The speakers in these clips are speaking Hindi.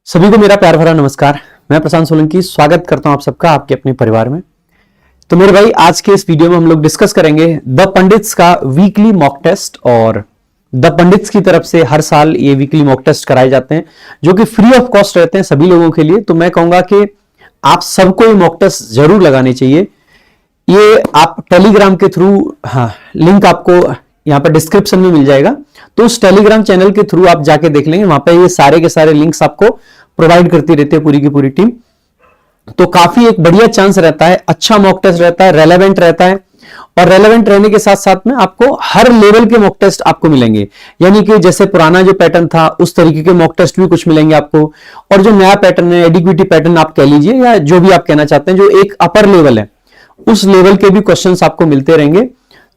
सभी को मेरा प्यार भरा नमस्कार। मैं प्रशांत सोलंकी स्वागत करता हूं आप सबका आपके अपने परिवार में। तो मेरे भाई, आज के इस वीडियो में हम लोग डिस्कस करेंगे द पंडित्स का वीकली मॉक टेस्ट। और द पंडित्स की तरफ से हर साल ये वीकली मॉक टेस्ट कराए जाते हैं जो कि फ्री ऑफ कॉस्ट रहते हैं सभी लोगों के लिए। तो मैं कहूंगा कि आप सबको ये मॉक टेस्ट जरूर लगाने चाहिए। ये आप टेलीग्राम के थ्रू, लिंक आपको यहाँ पर डिस्क्रिप्शन में मिल जाएगा, तो उस टेलीग्राम चैनल के थ्रू आप जाके देख लेंगे। वहां पे ये सारे के सारे लिंक्स आपको प्रोवाइड करती रहती है पूरी की पूरी टीम। तो काफी एक बढ़िया चांस रहता है, अच्छा मॉक टेस्ट रहता है, रेलेवेंट रहता है। और रेलेवेंट रहने के साथ साथ में आपको हर लेवल के मॉक टेस्ट आपको मिलेंगे, यानी कि जैसे पुराना जो पैटर्न था उस तरीके के मॉक टेस्ट भी कुछ मिलेंगे आपको। और जो नया पैटर्न है, एडिक्विटी पैटर्न आप कह लीजिए या जो भी आप कहना चाहते हैं, जो एक अपर लेवल है उस लेवल के भी क्वेश्चंस आपको मिलते रहेंगे।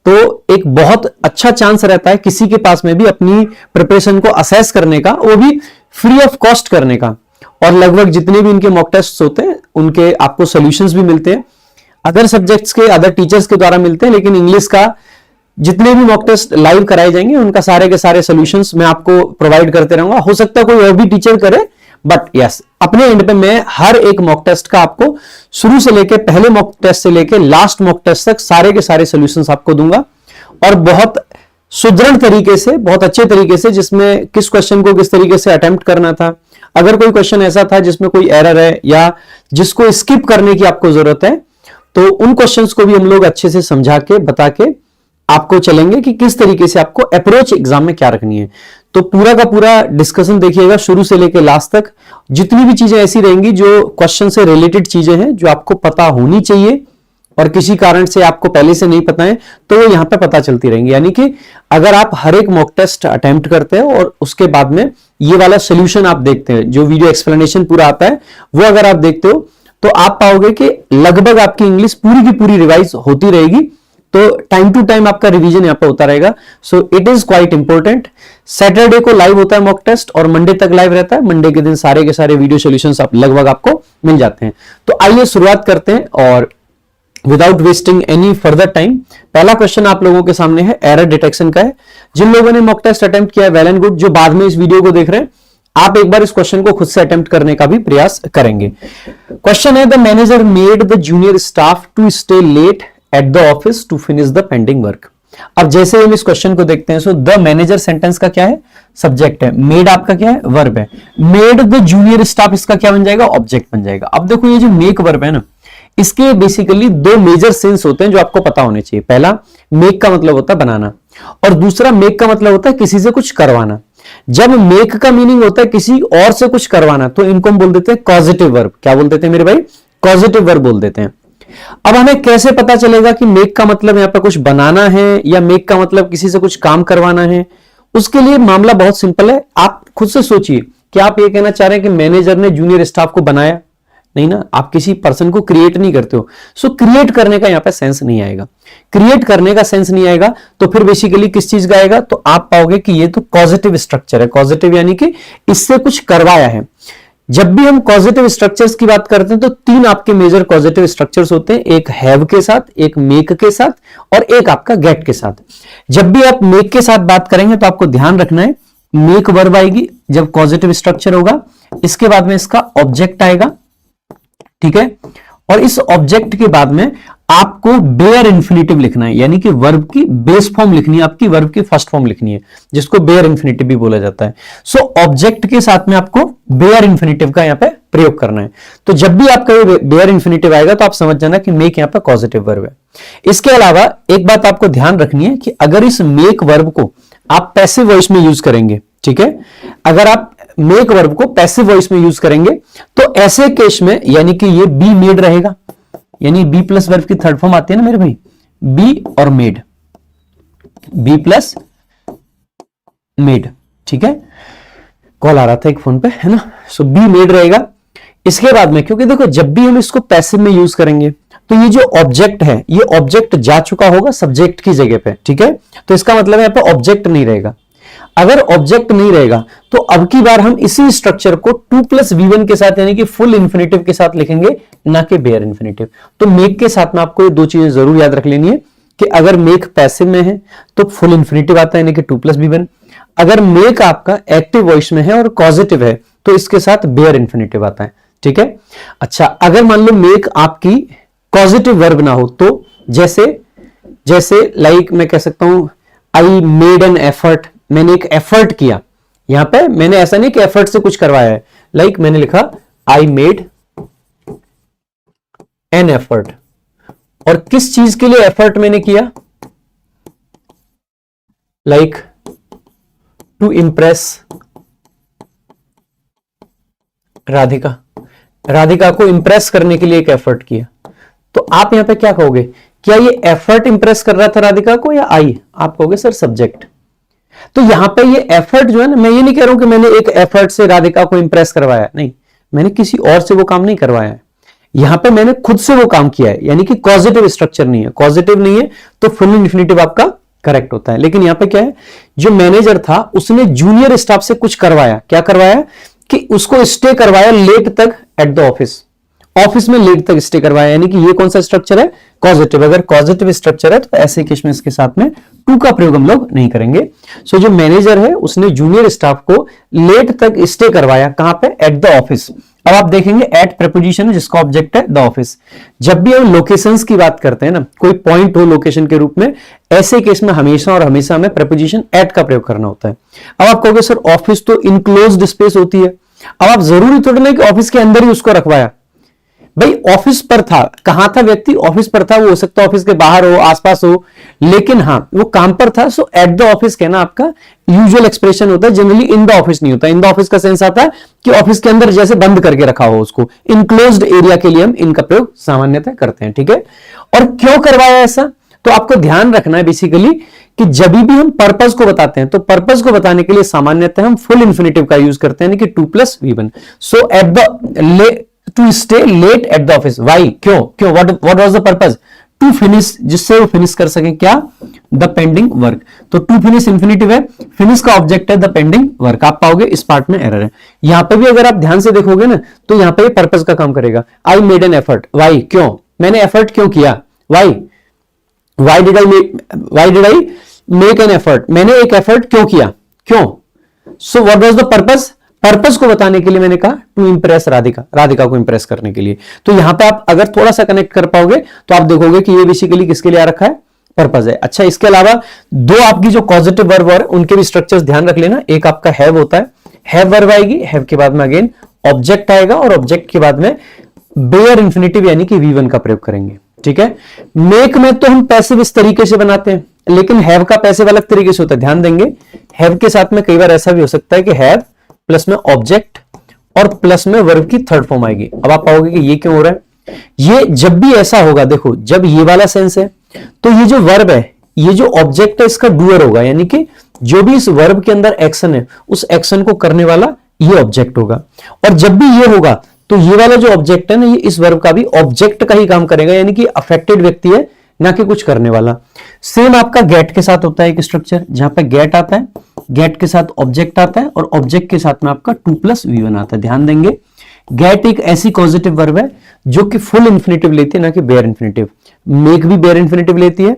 तो एक बहुत अच्छा चांस रहता है किसी के पास में भी अपनी प्रिपरेशन को असेस करने का, वो भी फ्री ऑफ कॉस्ट करने का। और लगभग जितने भी इनके मॉक टेस्ट होते हैं उनके आपको सॉल्यूशंस भी मिलते हैं। अदर सब्जेक्ट्स के अदर टीचर्स के द्वारा मिलते हैं, लेकिन इंग्लिश का जितने भी मॉक टेस्ट लाइव कराए जाएंगे उनका सारे के सारे सॉल्यूशंस मैं आपको प्रोवाइड करते रहूंगा। हो सकता है कोई और भी टीचर करे, बट यस, अपने एंड पे मैं हर एक मॉक टेस्ट का आपको शुरू से लेके पहले मॉक टेस्ट से लेके लास्ट मॉक टेस्ट तक सारे के सारे सॉल्यूशंस आपको दूंगा। और बहुत सुदृढ़ तरीके से, बहुत अच्छे तरीके से, जिसमें किस क्वेश्चन को किस तरीके से अटेम्प्ट करना था, अगर कोई क्वेश्चन ऐसा था जिसमें कोई एरर है या जिसको स्किप करने की आपको जरूरत है, तो उन क्वेश्चंस को भी हम लोग अच्छे से समझा के बता के आपको चलेंगे कि किस तरीके से आपको अप्रोच एग्जाम में क्या रखनी है। तो पूरा का पूरा डिस्कशन देखिएगा शुरू से लेकर लास्ट तक। जितनी भी चीजें ऐसी रहेंगी जो क्वेश्चन से रिलेटेड चीजें हैं जो आपको पता होनी चाहिए और किसी कारण से आपको पहले से नहीं पता है, तो वो यहां पे पता चलती रहेंगी। यानी कि अगर आप हर एक मॉक टेस्ट अटेम्प्ट करते हैं और उसके बाद में ये वाला सोल्यूशन आप देखते हैं, जो वीडियो एक्सप्लेनेशन पूरा आता है वो अगर आप देखते हो, तो आप पाओगे कि लगभग आपकी इंग्लिश पूरी की पूरी रिवाइज होती रहेगी। तो टाइम टू टाइम आपका रिवीजन यहां पे होता रहेगा। So it is quite important. Saturday को लाइव होता है मॉक टेस्ट और मंडे तक लाइव रहता है। मंडे के दिन सारे के सारे वीडियो सॉल्यूशंस आप लगभग आपको मिल जाते हैं। तो आइए शुरुआत करते हैं और without wasting any further time, पहला क्वेश्चन आप लोगों के सामने है, एरर डिटेक्शन का है। जिन लोगों ने मॉक टेस्ट अटेम्प्ट किया है वेल एंड गुड। जो बाद में इस वीडियो को देख रहे हैं, आप एक बार इस क्वेश्चन को खुद से अटेम्प्ट करने का भी प्रयास करेंगे। क्वेश्चन है, the manager made the junior staff to stay late at the office to finish the pending work. अब जैसे हम इस क्वेश्चन को देखते हैं, सो द मैनेजर सेंटेंस का क्या है, सब्जेक्ट है। मेड आपका क्या है, वर्ब है। मेड द जूनियर स्टाफ, इसका क्या बन जाएगा, ऑब्जेक्ट बन जाएगा। अब देखो ये जो मेक वर्ब है ना, इसके बेसिकली दो मेजर सेंस होते हैं जो आपको पता होने चाहिए। पहला, मेक का मतलब होता है बनाना, और दूसरा मेक का मतलब होता है किसी से कुछ करवाना। जब मेक का मीनिंग होता है किसी और से कुछ करवाना, तो इनको हम बोल देते हैं कॉजेटिव वर्ब। क्या बोल देते हैं मेरे भाई, कॉजेटिव वर्ब बोल देते हैं। अब हमें कैसे पता चलेगा कि मेक का मतलब यहां पर कुछ बनाना है या मेक का मतलब किसी से कुछ काम करवाना है? उसके लिए मामला बहुत सिंपल है। आप खुद से सोचिए कि आप ये कहना चाह रहे हैं कि मैनेजर ने जूनियर स्टाफ को बनाया? नहीं ना, आप किसी पर्सन को क्रिएट नहीं करते हो। सो क्रिएट करने का यहां पे सेंस नहीं आएगा। क्रिएट करने का सेंस नहीं आएगा तो फिर बेसिकली किस चीज का आएगा, तो आप पाओगे कि ये तो पॉजिटिव स्ट्रक्चर है। पॉजिटिव यानी कि इससे कुछ करवाया है। जब भी हम पॉजिटिव स्ट्रक्चर्स की बात करते हैं तो तीन आपके मेजर पॉजिटिव स्ट्रक्चर्स होते हैं, एक हैव के साथ, एक मेक के साथ और एक आपका गेट के साथ। जब भी आप मेक के साथ बात करेंगे तो आपको ध्यान रखना है, मेक वर्ब आएगी जब पॉजिटिव स्ट्रक्चर होगा, इसके बाद में इसका ऑब्जेक्ट आएगा, ठीक है। और इस ऑब्जेक्ट के बाद में आपको बेयर इंफिनिटिव लिखना है, यानी कि वर्ब की बेस फॉर्म लिखनी है, आपकी वर्ब की फर्स्ट फॉर्म लिखनी है, जिसको बेयर इंफिनिटिव भी बोला जाता है। सो ऑब्जेक्ट के साथ में आपको बेयर इंफिनिटिव का यहां पे प्रयोग करना है। तो जब भी आपका ये बेयर इंफिनिटिव आएगा तो आप समझ जाना कि मेक यहां पे पॉजिटिव वर्ब है। इसके अलावा एक बात आपको ध्यान रखनी है कि अगर इस मेक वर्ब को आप पैसिव वॉइस में यूज करेंगे, ठीक है, अगर आप मेक वर्ब को पैसिव वॉइस में यूज करेंगे तो ऐसे केस में यानी कि ये बी मेड रहेगा, यानी बी प्लस वर्ब की थर्ड फॉर्म आती है ना मेरे भाई, बी और मेड, बी प्लस मेड, ठीक है। कॉल आ रहा था एक फोन पे, है ना। सो बी मेड रहेगा। इसके बाद में, क्योंकि देखो जब भी हम इसको पैसिव में यूज करेंगे तो ये जो ऑब्जेक्ट है, ये ऑब्जेक्ट जा चुका होगा सब्जेक्ट की जगह पे, ठीक है। तो इसका मतलब यहां पे ऑब्जेक्ट नहीं रहेगा। अगर ऑब्जेक्ट नहीं रहेगा तो अब की बार हम इसी स्ट्रक्चर को 2+V1 के साथ यानी कि फुल इंफिनिटिव के साथ लिखेंगे, ना कि बेयर इंफिनिटिव। तो मेक के साथ में आपको ये दो चीजें जरूर याद रख लेनी है कि अगर मेक पैसिव में है तो फुल इंफिनिटिव आता है यानी कि 2+V1। अगर मेक आपका एक्टिव वॉइस में है और कॉजेटिव है तो इसके साथ बेयर इन्फिनेटिव आता है, ठीक है। अच्छा, अगर मान लो मेक आपकी कॉजेटिव वर्ब ना हो तो जैसे जैसे लाइक मैं कह सकता हूं आई मेड एन एफर्ट, मैंने एक एफर्ट किया। यहां पे मैंने ऐसा नहीं कि एफर्ट से कुछ करवाया है, लाइक मैंने लिखा आई मेड एन एफर्ट, और किस चीज के लिए एफर्ट मैंने किया, like to impress Radhika, Radhika को इंप्रेस करने के लिए एक एफर्ट किया। तो आप यहां पे क्या कहोगे, क्या ये एफर्ट इंप्रेस कर रहा था राधिका को या आई? आप कहोगे सर सब्जेक्ट। तो यहां पे ये एफर्ट जो है ना, मैं ये नहीं कह रहा हूं कि मैंने एक एफर्ट से राधिका को इंप्रेस करवाया, नहीं, मैंने किसी और से वो काम नहीं करवाया है, यहां पे मैंने खुद से वो काम किया है, यानी कि कॉजेटिव स्ट्रक्चर नहीं है। कॉजेटिव नहीं है तो फुल इन्फिनेटिव आपका करेक्ट होता है। लेकिन यहां पे क्या है, जो मैनेजर था उसने जूनियर स्टाफ से कुछ करवाया, क्या करवाया कि उसको स्टे करवाया लेट तक एट द ऑफिस, ऑफिस में लेट तक स्टे करवाया, यानी कि ये कौन सा स्ट्रक्चर है, पॉजिटिव। अगर पॉजिटिव स्ट्रक्चर है तो ऐसे केस में इसके साथ में टू का प्रयोग हम लोग नहीं करेंगे। सो जो मैनेजर है उसने जूनियर स्टाफ को लेट तक स्टे करवाया, कहां पे, एट द ऑफिस। अब आप देखेंगे एट प्रेपोजिशन है जिसका ऑब्जेक्ट है द ऑफिस। जब भी हम लोकेशंस की बात करते हैं ना, कोई पॉइंट हो लोकेशन के रूप में, ऐसे केस में हमेशा और हमेशा हमें प्रेपोजिशन एट का प्रयोग करना होता है। अब आप कहोगे सर ऑफिस तो इनक्लोज्ड स्पेस होती है, अब आप जरूरी थोड़ी ना कि ऑफिस के अंदर ही उसको रखवाया, भाई ऑफिस पर था, कहां था व्यक्ति, ऑफिस पर था, वो हो सकता है ऑफिस के बाहर हो, आसपास हो, लेकिन हाँ वो काम पर था। सो एट द ऑफिस कहना आपका यूजुअल एक्सप्रेशन होता है, जनरली इन द ऑफिस नहीं होता। इन द ऑफिस का सेंस आता है कि ऑफिस के अंदर जैसे बंद करके रखा हो उसको, इनक्लोज्ड एरिया के लिए हम इनका प्रयोग सामान्यतः करते हैं, ठीक है। और क्यों करवाया ऐसा, तो आपको ध्यान रखना है बेसिकली कि जब भी हम पर्पस को बताते हैं तो पर्पस को बताने के लिए सामान्यतः हम फुल इन्फिनेटिव का यूज करते हैं, यानी कि 2+V1। So at the to stay late at the office, why, क्यों, what was the purpose, to finish, जिससे वो फिनिश कर सके क्या, द पेंडिंग वर्क। तो टू फिनिश इन्फिनेटिव है, फिनिश का ऑब्जेक्ट है द पेंडिंग वर्क। आप पाओगे इस पार्ट में एरर है। यहां पे भी अगर आप ध्यान से देखोगे ना तो यहां पे पर्पस का काम करेगा। I made an effort, why, क्यों, मैंने एफर्ट क्यों किया, why did I make an effort, मैंने एक एफर्ट क्यों किया, क्यों। So what was the purpose, purpose को बताने के लिए मैंने कहा टू इंप्रेस राधिका, राधिका को इंप्रेस करने के लिए। तो यहां पे आप अगर थोड़ा सा कनेक्ट कर पाओगे तो आप देखोगे कि ये बेसिकली किसके लिए आ रखा है, पर्पस है। अच्छा, इसके अलावा दो आपकी जो पॉजिटिव वर्ब है उनके भी स्ट्रक्चर्स ध्यान रख लेना। एक आपका हैव होता है, हैव वर्ब आएगी, हैव के बाद में अगेन ऑब्जेक्ट आएगा और ऑब्जेक्ट के बाद में बेयर इंफिनिटिव यानी कि V1 का प्रयोग करेंगे, ठीक है। मेक में तो हम पैसिव इस तरीके से बनाते हैं, लेकिन हैव का पैसिव अलग तरीके से होता है, ध्यान देंगे। हैव के साथ में कई बार ऐसा भी हो सकता है कि हैव प्लस में ऑब्जेक्ट और प्लस में वर्ब की थर्ड फॉर्म आएगी। अब आप पाओगे कि ये क्यों हो रहा है, ये जब भी ऐसा होगा, देखो जब ये वाला सेंस है तो ये जो वर्ब है, ये जो ऑब्जेक्ट है इसका डूअर होगा, यानी कि जो भी इस वर्ब के अंदर एक्शन है उस एक्शन को करने वाला ये ऑब्जेक्ट होगा। और जब भी ये होगा तो ये वाला जो ऑब्जेक्ट है ना, ये इस वर्ब का भी ऑब्जेक्ट का ही काम करेगा, यानी कि अफेक्टेड व्यक्ति है ना कि कुछ करने वाला। सेम आपका गेट के साथ होता है एक स्ट्रक्चर, जहां पे गेट आता है, गेट के साथ ऑब्जेक्ट आता है और ऑब्जेक्ट के साथ में आपका 2+V1 आता है। ध्यान देंगे, गेट एक ऐसी पॉजिटिव वर्ब है जो कि फुल इंफिनिटिव लेती है ना कि बेयर इंफिनिटिव। मेक भी बेयर इंफिनिटिव लेती है,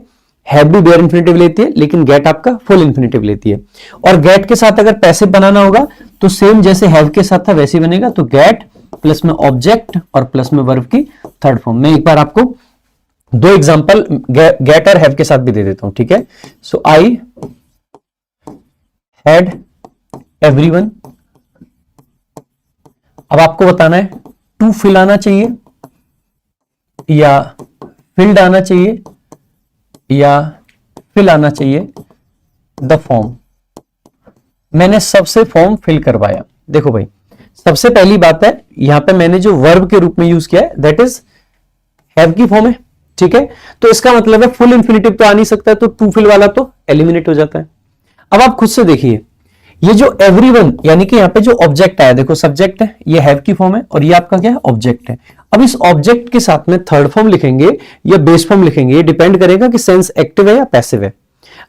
हैव भी बेयर इंफिनिटिव लेती है, लेकिन गेट आपका फुल इंफिनिटिव लेती है। और गेट के साथ अगर पैसिव बनाना होगा तो सेम जैसे हैव के साथ था वैसे बनेगा, तो गेट प्लस में ऑब्जेक्ट और प्लस में वर्ब की थर्ड फॉर्म। मैं एक बार आपको दो एग्जांपल गेट और हैव के साथ भी दे देता हूं, ठीक है। सो आई हैड एवरीवन, अब आपको बताना है टू फिल आना चाहिए या फिल्ड आना चाहिए या फिल आना चाहिए द फॉर्म। मैंने सबसे फॉर्म फिल करवाया। देखो भाई, सबसे पहली बात है यहां पे मैंने जो वर्ब के रूप में यूज किया है दैट इज हैव की फॉर्म है, ठीक है। तो इसका मतलब है फुल इंफिनिटिव तो आ नहीं सकता है, तो टू फिल वाला तो एलिमिनेट हो जाता है। अब आप खुद से देखिए, ये जो एवरीवन यानी कि यहां पे जो ऑब्जेक्ट आया, देखो सब्जेक्ट है, ये हैव की फॉर्म है और ये आपका क्या है, ऑब्जेक्ट है। अब इस ऑब्जेक्ट के साथ में थर्ड फॉर्म लिखेंगे या बेस फॉर्म लिखेंगे, ये डिपेंड करेगा कि सेंस एक्टिव है या पैसिव है।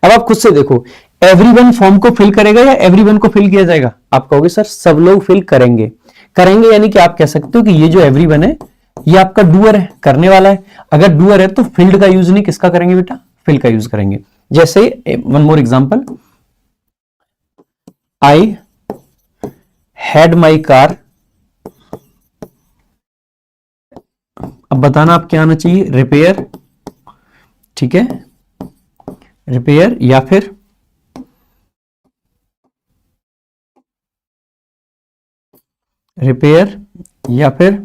अब आप खुद से देखो, एवरीवन फॉर्म को फिल करेगा या एवरीवन को फिल किया जाएगा। आप कहोगे सर सब लोग फिल करेंगे, करेंगे यानी कि आप कह सकते हो कि ये जो एवरीवन है ये आपका डूअर है, करने वाला है। अगर डूअर है तो फील्ड का यूज नहीं, किसका करेंगे बेटा, फिल का यूज करेंगे। जैसे one more example, I had my car. अब बताना आप क्या आना चाहिए, रिपेयर, ठीक है, रिपेयर या फिर रिपेयर या फिर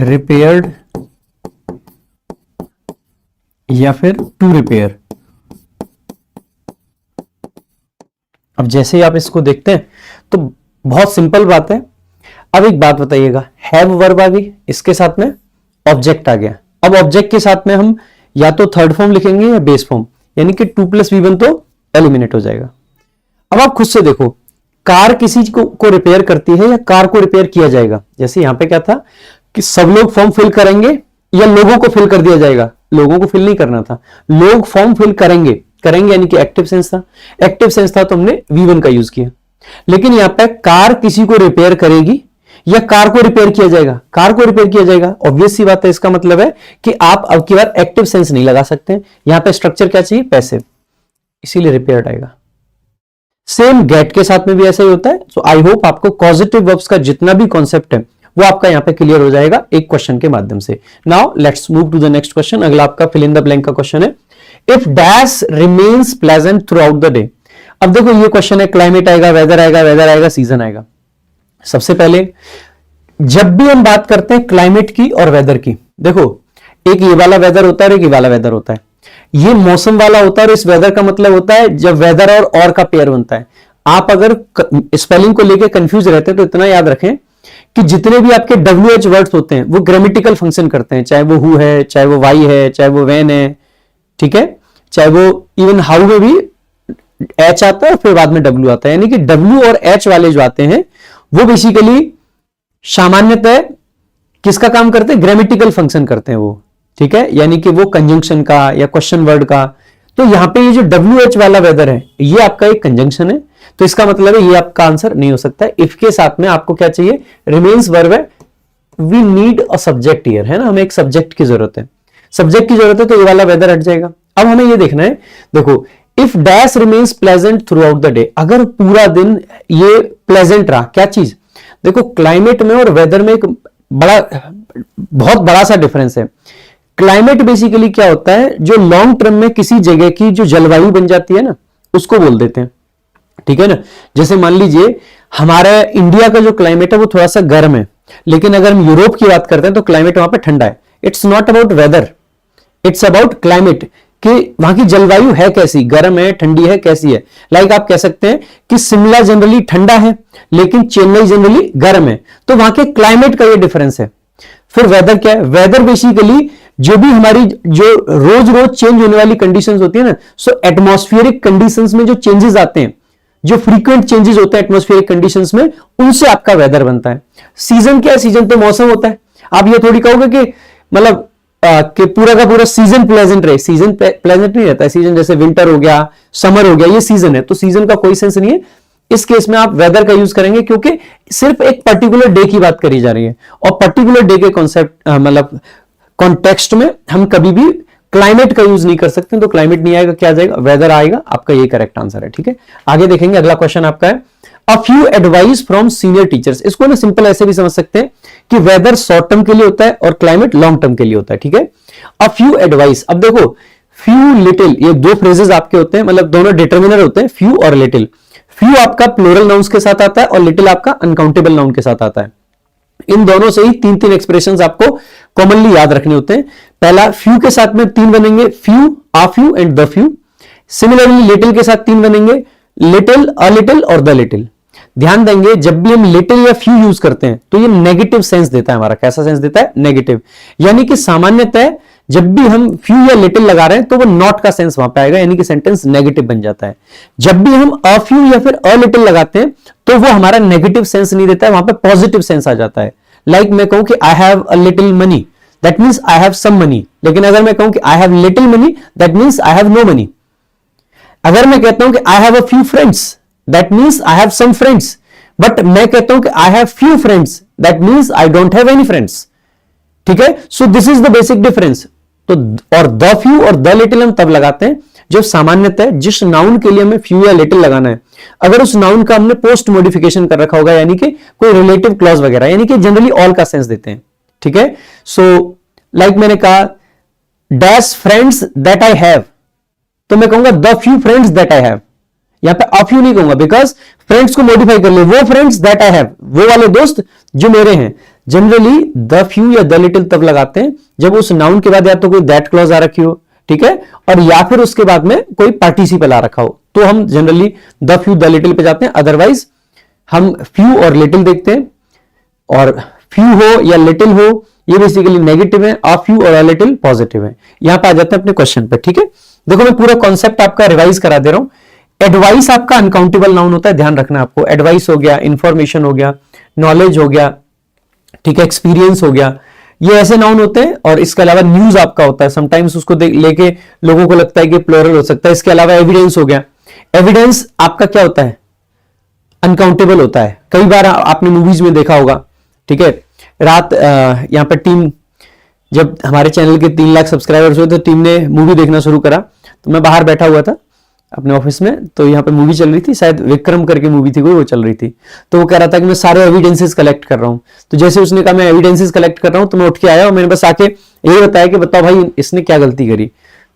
रिपेयर्ड या फिर टू रिपेयर। अब जैसे ही आप इसको देखते हैं तो बहुत सिंपल बात है। अब एक बात बताइएगा, हैव वर्ब आ गई, इसके साथ में ऑब्जेक्ट आ गया। अब ऑब्जेक्ट के साथ में हम या तो थर्ड फॉर्म लिखेंगे या बेस फॉर्म, यानी कि 2+V1 तो एलिमिनेट हो जाएगा। अब आप खुद से देखो, कार किसी को रिपेयर करती है या कार को रिपेयर किया जाएगा। जैसे यहां पे क्या था कि सब लोग फॉर्म फिल करेंगे या लोगों को फिल कर दिया जाएगा। लोगों को फिल नहीं करना था, लोग फॉर्म फिल करेंगे, करेंगे यानी कि एक्टिव सेंस था। एक्टिव सेंस था तो हमने V1 का यूज किया। लेकिन यहां पे कार किसी को रिपेयर करेगी या कार को रिपेयर किया जाएगा, कार को रिपेयर किया जाएगा। ऑब्वियस सी बात है, इसका मतलब है कि आप अब की बार एक्टिव सेंस नहीं लगा सकते। यहां पे स्ट्रक्चर क्या चाहिए, पैसिव, इसीलिए रिपेयर्ड आएगा। सेम गेट के साथ में भी ऐसा ही होता है। सो आई होप आपको कॉजेटिव वर्ब्स का जितना भी कॉन्सेप्ट है वो आपका यहां पे क्लियर हो जाएगा एक क्वेश्चन के माध्यम से। Now let's move to the next question. अगला आपका फिल इन द ब्लैंक का क्वेश्चन है, if dash remains pleasant throughout the day. अब देखो ये क्वेश्चन है, क्लाइमेट आएगा, वेदर आएगा, सीजन आएगा। सबसे पहले जब भी हम बात करते हैं क्लाइमेट की और वेदर की, देखो एक ये वाला वेदर होता है और एक ये वाला वेदर होता है। ये मौसम वाला होता है और इस वेदर का मतलब होता है जब वेदर और का पेयर बनता है। आप अगर स्पेलिंग को लेके कंफ्यूज रहते हैं तो इतना याद रखें कि जितने भी आपके WH वर्ड्स होते हैं वो ग्रामेटिकल फंक्शन करते हैं, चाहे वो हु है, चाहे वो वाई है, चाहे वो वैन है, ठीक है, चाहे वो इवन हाउ में भी H आता है और फिर बाद में W आता है। यानी कि W और H वाले जो आते हैं वो बेसिकली सामान्यतः किसका काम करते हैं, ग्रामेटिकल फंक्शन करते हैं वो, ठीक है, यानी कि वो कंजंक्शन का या क्वेश्चन वर्ड का। तो यहां पे ये जो WH वाला वेदर है ये आपका एक कंजंक्शन है, तो इसका मतलब है ये आपका आंसर नहीं हो सकता। इफ के साथ में आपको क्या चाहिए, रिमेन्स वर्ब है, we need a subject here, है ना, हमें एक सब्जेक्ट की जरूरत है, सब्जेक्ट की जरूरत है, तो ये वाला वेदर हट जाएगा। अब हमें ये देखना है, देखो if dash remains pleasant throughout the day, अगर पूरा दिन ये प्लेजेंट रहा, क्या चीज, देखो क्लाइमेट में और वेदर में एक बहुत बड़ा सा डिफरेंस है। क्लाइमेट बेसिकली क्या होता है, जो लॉन्ग टर्म में किसी जगह की जो जलवायु बन जाती है ना उसको बोल देते हैं, ठीक है ना। जैसे मान लीजिए हमारा इंडिया का जो क्लाइमेट है वो थोड़ा सा गर्म है, लेकिन अगर हम यूरोप की बात करते हैं तो क्लाइमेट वहां पे ठंडा है। It's not about whether, it's about climate, कि वहां की जलवायु है कैसी, गर्म है, ठंडी है, कैसी है। लाइक आप कह सकते हैं कि शिमला जनरली ठंडा है लेकिन चेन्नई जनरली गर्म है, तो वहां के क्लाइमेट का ये डिफरेंस है। फिर वेदर क्या है, वेदर बेसिकली जो भी हमारी जो रोज रोज चेंज होने वाली कंडीशंस होती है ना, सो एटमॉस्फेरिक कंडीशंस में जो चेंजेस आते हैं, जो फ्रीक्वेंट चेंजेस होते हैं एटमॉस्फेरिक कंडीशंस में, उनसे आपका वेदर बनता है। सीजन क्या है, सीजन तो मौसम होता है। आप ये थोड़ी कहोगे कि मतलब कि पूरा का पूरा सीजन प्लेजेंट रहे, सीजन प्लेजेंट नहीं रहता है। सीजन जैसे विंटर हो गया, समर हो गया, ये सीजन है, तो सीजन का कोई सेंस नहीं है। इस केस में आप वेदर का यूज करेंगे क्योंकि सिर्फ एक पर्टिकुलर डे की बात करी जा रही है, और पर्टिकुलर डे के कॉन्सेप्ट मतलब कॉन्टेक्स्ट में हम कभी भी क्लाइमेट का यूज नहीं कर सकते। तो क्लाइमेट नहीं आएगा, क्या जाएगा, वेदर आएगा। आपका ये करेक्ट आंसर है, ठीक है। आगे देखेंगे, अगला क्वेश्चन आपका है, a few advice from senior teachers. इसको ना सिंपल ऐसे भी समझ सकते हैं कि वेदर शॉर्ट टर्म के लिए होता है और क्लाइमेट लॉन्ग टर्म के लिए होता है, ठीक है। अ फ्यू एडवाइस, अब देखो फ्यू लिटिल, ये दो फ्रेजेस आपके होते हैं, मतलब दोनों डिटर्मिनर होते हैं, फ्यू और लिटिल। फ्यू आपका प्लूरल नाउन्स के साथ आता है और लिटिल आपका अनकाउंटेबल नाउन के साथ आता है। इन दोनों से ही तीन तीन एक्सप्रेशंस आपको कॉमनली याद रखने होते हैं। पहला फ्यू के साथ में तीन बनेंगे, few, uh few and the few. Similarly little के साथ तीन बनेंगे, लिटिल, अ लिटिल और द लिटिल। ध्यान देंगे जब भी हम लिटिल या फ्यू यूज करते हैं तो ये नेगेटिव सेंस देता है हमारा। कैसा सेंस देता है, नेगेटिव। यानी कि सामान्यतः जब भी हम फ्यू या लिटिल लगा रहे हैं तो वो नॉट का सेंस वहां पे आएगा, यानी कि सेंटेंस नेगेटिव बन जाता है। जब भी हम अ फ्यू या फिर अ लिटिल लगाते हैं तो वो हमारा नेगेटिव सेंस नहीं देता है, वहां पे पॉजिटिव सेंस आ जाता है। लाइक मैं कहूं कि I have a little money, that means I have some money. लेकिन अगर मैं कहूं कि I have little money, that means I have no money. अगर मैं कहता हूं कि I have a few friends, that means I have some friends. But मैं कहता हूं कि I have few friends, that means I don't have any friends, ठीक है। So this is the basic difference. तो और द फ्यू और द लिटिल हम तब लगाते हैं जब सामान्यतः जिस नाउन के लिए हमें फ्यू या लिटिल लगाना है, अगर उस नाउन का हमने पोस्ट मॉडिफिकेशन कर रखा होगा, यानी कि कोई रिलेटिव क्लॉज वगैरह, यानी कि जनरली ऑल का सेंस देते हैं। ठीक है, सो लाइक मैंने कहा dash friends that I have, तो मैं कहूंगा the few friends that I have. यहां पे अ फ्यू नहीं कहूंगा, बिकॉज फ्रेंड्स को मॉडिफाई कर ले, वो फ्रेंड्स दैट आई हैव, वो वाले दोस्त जो मेरे हैं। जनरली द फ्यू या द लिटिल तब लगाते हैं जब उस नाउन के बाद या तो कोई दैट क्लॉज आ रखी हो, ठीक है, और या फिर उसके बाद में कोई पार्टिसिपल आ रखा हो, तो हम generally the few the little पे जाते हैं। अदरवाइज हम फ्यू और लिटिल देखते हैं, और फ्यू हो या लिटिल हो ये बेसिकली नेगेटिव है, अ फ्यू और अ लिटिल पॉजिटिव है। यहां पे आ जाते हैं अपने क्वेश्चन पे। ठीक है, देखो मैं पूरा कॉन्सेप्ट आपका रिवाइज करा दे रहा हूं। एडवाइस आपका अनकाउंटेबल नाउन होता है, ध्यान रखना आपको। एडवाइस हो गया, इंफॉर्मेशन हो गया, नॉलेज हो गया, ठीक है, एक्सपीरियंस हो गया, ये ऐसे नाउन होते हैं। और इसके अलावा न्यूज आपका होता है, समटाइम्स उसको लेके लोगों को लगता है कि प्लूरल हो सकता है। इसके अलावा एविडेंस हो गया, एविडेंस आपका क्या होता है, अनकाउंटेबल होता है। कई बार आपने मूवीज में देखा होगा, ठीक है, रात यहां पर टीम, जब हमारे चैनल के 3 लाख सब्सक्राइबर्स हुए तो टीम ने मूवी देखना शुरू करा, तो मैं बाहर बैठा हुआ था अपने ऑफिस में, तो यहाँ पे मूवी चल रही थी, शायद विक्रम करके मूवी थी कोई, वो चल रही थी। तो वो कह रहा था कि मैं सारे एविडेंसेस कलेक्ट कर रहा हूँ। तो जैसे उसने कहा मैं एविडेंसेस कलेक्ट कर रहा हूँ, तो मैं उठ के आया और मैंने बस आके यही बताया कि बताओ भाई इसने क्या गलती करी।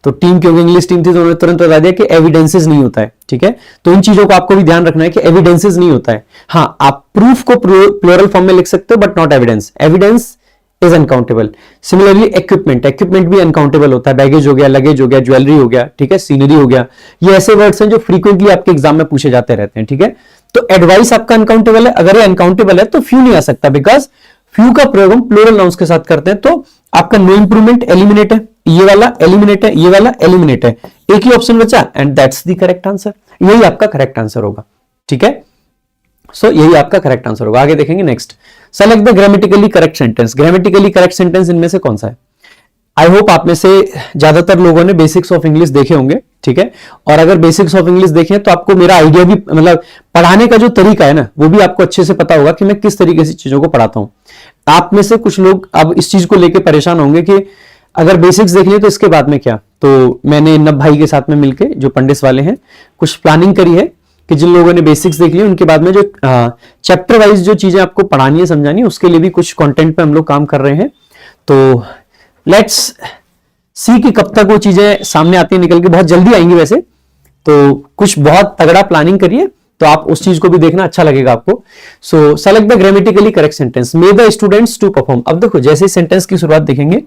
तो टीम, क्योंकि इंग्लिश टीम थी, तो उन्होंने तुरंत बता दिया कि एविडेंसेस नहीं होता है। ठीक है, तो इन चीजों को आपको भी ध्यान रखना है कि एविडेंसेस नहीं होता है। हाँ, आप प्रूफ को प्लूरल फॉर्म में लिख सकते हो, but not evidence. Evidence is uncountable. Similarly equipment, equipment भी अनकाउंटेबल होता है। बैगेज हो गया, लगेज हो गया, ज्वेलरी हो गया, ठीक है, सीनरी हो गया, ये ऐसे वर्ड्स हैं जो फ्रीक्वेंटली आपके एग्जाम में पूछे जाते रहते हैं। ठीक है, तो एडवाइस आपका अनकाउंटेबल है। अगर ये अनकाउंटेबल है तो फ्यू नहीं आ सकता, बिकॉज फ्यू का प्रयोग हम प्लूरल नाउन्स के साथ करते हैं। तो आपका नो इंप्रूवमेंट एलिमिनेट है, ये वाला एलिमिनेट है, ये वाला एलिमिनेट है। एक ही ऑप्शन बचा and that's the correct answer. यही आपका करेक्ट आंसर होगा। ठीक है, सो यही आपका करेक्ट आंसर होगा। आगे देखेंगे next, select the grammatically correct sentence. Grammatically correct sentence इनमें से कौन सा है? आई होप आप में से ज्यादातर लोगों ने बेसिक्स ऑफ इंग्लिश देखे होंगे। ठीक है, और अगर बेसिक्स ऑफ इंग्लिश देखें तो आपको मेरा आइडिया भी, मतलब पढ़ाने का जो तरीका है ना, वो भी आपको अच्छे से पता होगा कि मैं किस तरीके से चीजों को पढ़ाता हूं। आप में से कुछ लोग अब इस चीज को लेकर परेशान होंगे कि अगर बेसिक्स देख लिए तो इसके बाद में क्या। तो मैंने नब भाई के साथ में मिलकर, जो पंडित वाले हैं, कुछ प्लानिंग करी है कि जिन लोगों ने बेसिक्स देख लिए उनके बाद में जो चैप्टर वाइज जो चीजें आपको पढ़ानी है, समझानी है, उसके लिए भी कुछ कंटेंट पे हम लोग काम कर रहे हैं। तो लेट्स सी कि कब तक वो चीजें सामने आती है निकल के। बहुत जल्दी आएंगी वैसे, तो कुछ बहुत तगड़ा प्लानिंग करिए तो आप उस चीज को भी देखना, अच्छा लगेगा आपको। So select the grammatically correct sentence. May the students to perform. अब देखो, जैसे सेंटेंस की शुरुआत देखेंगे,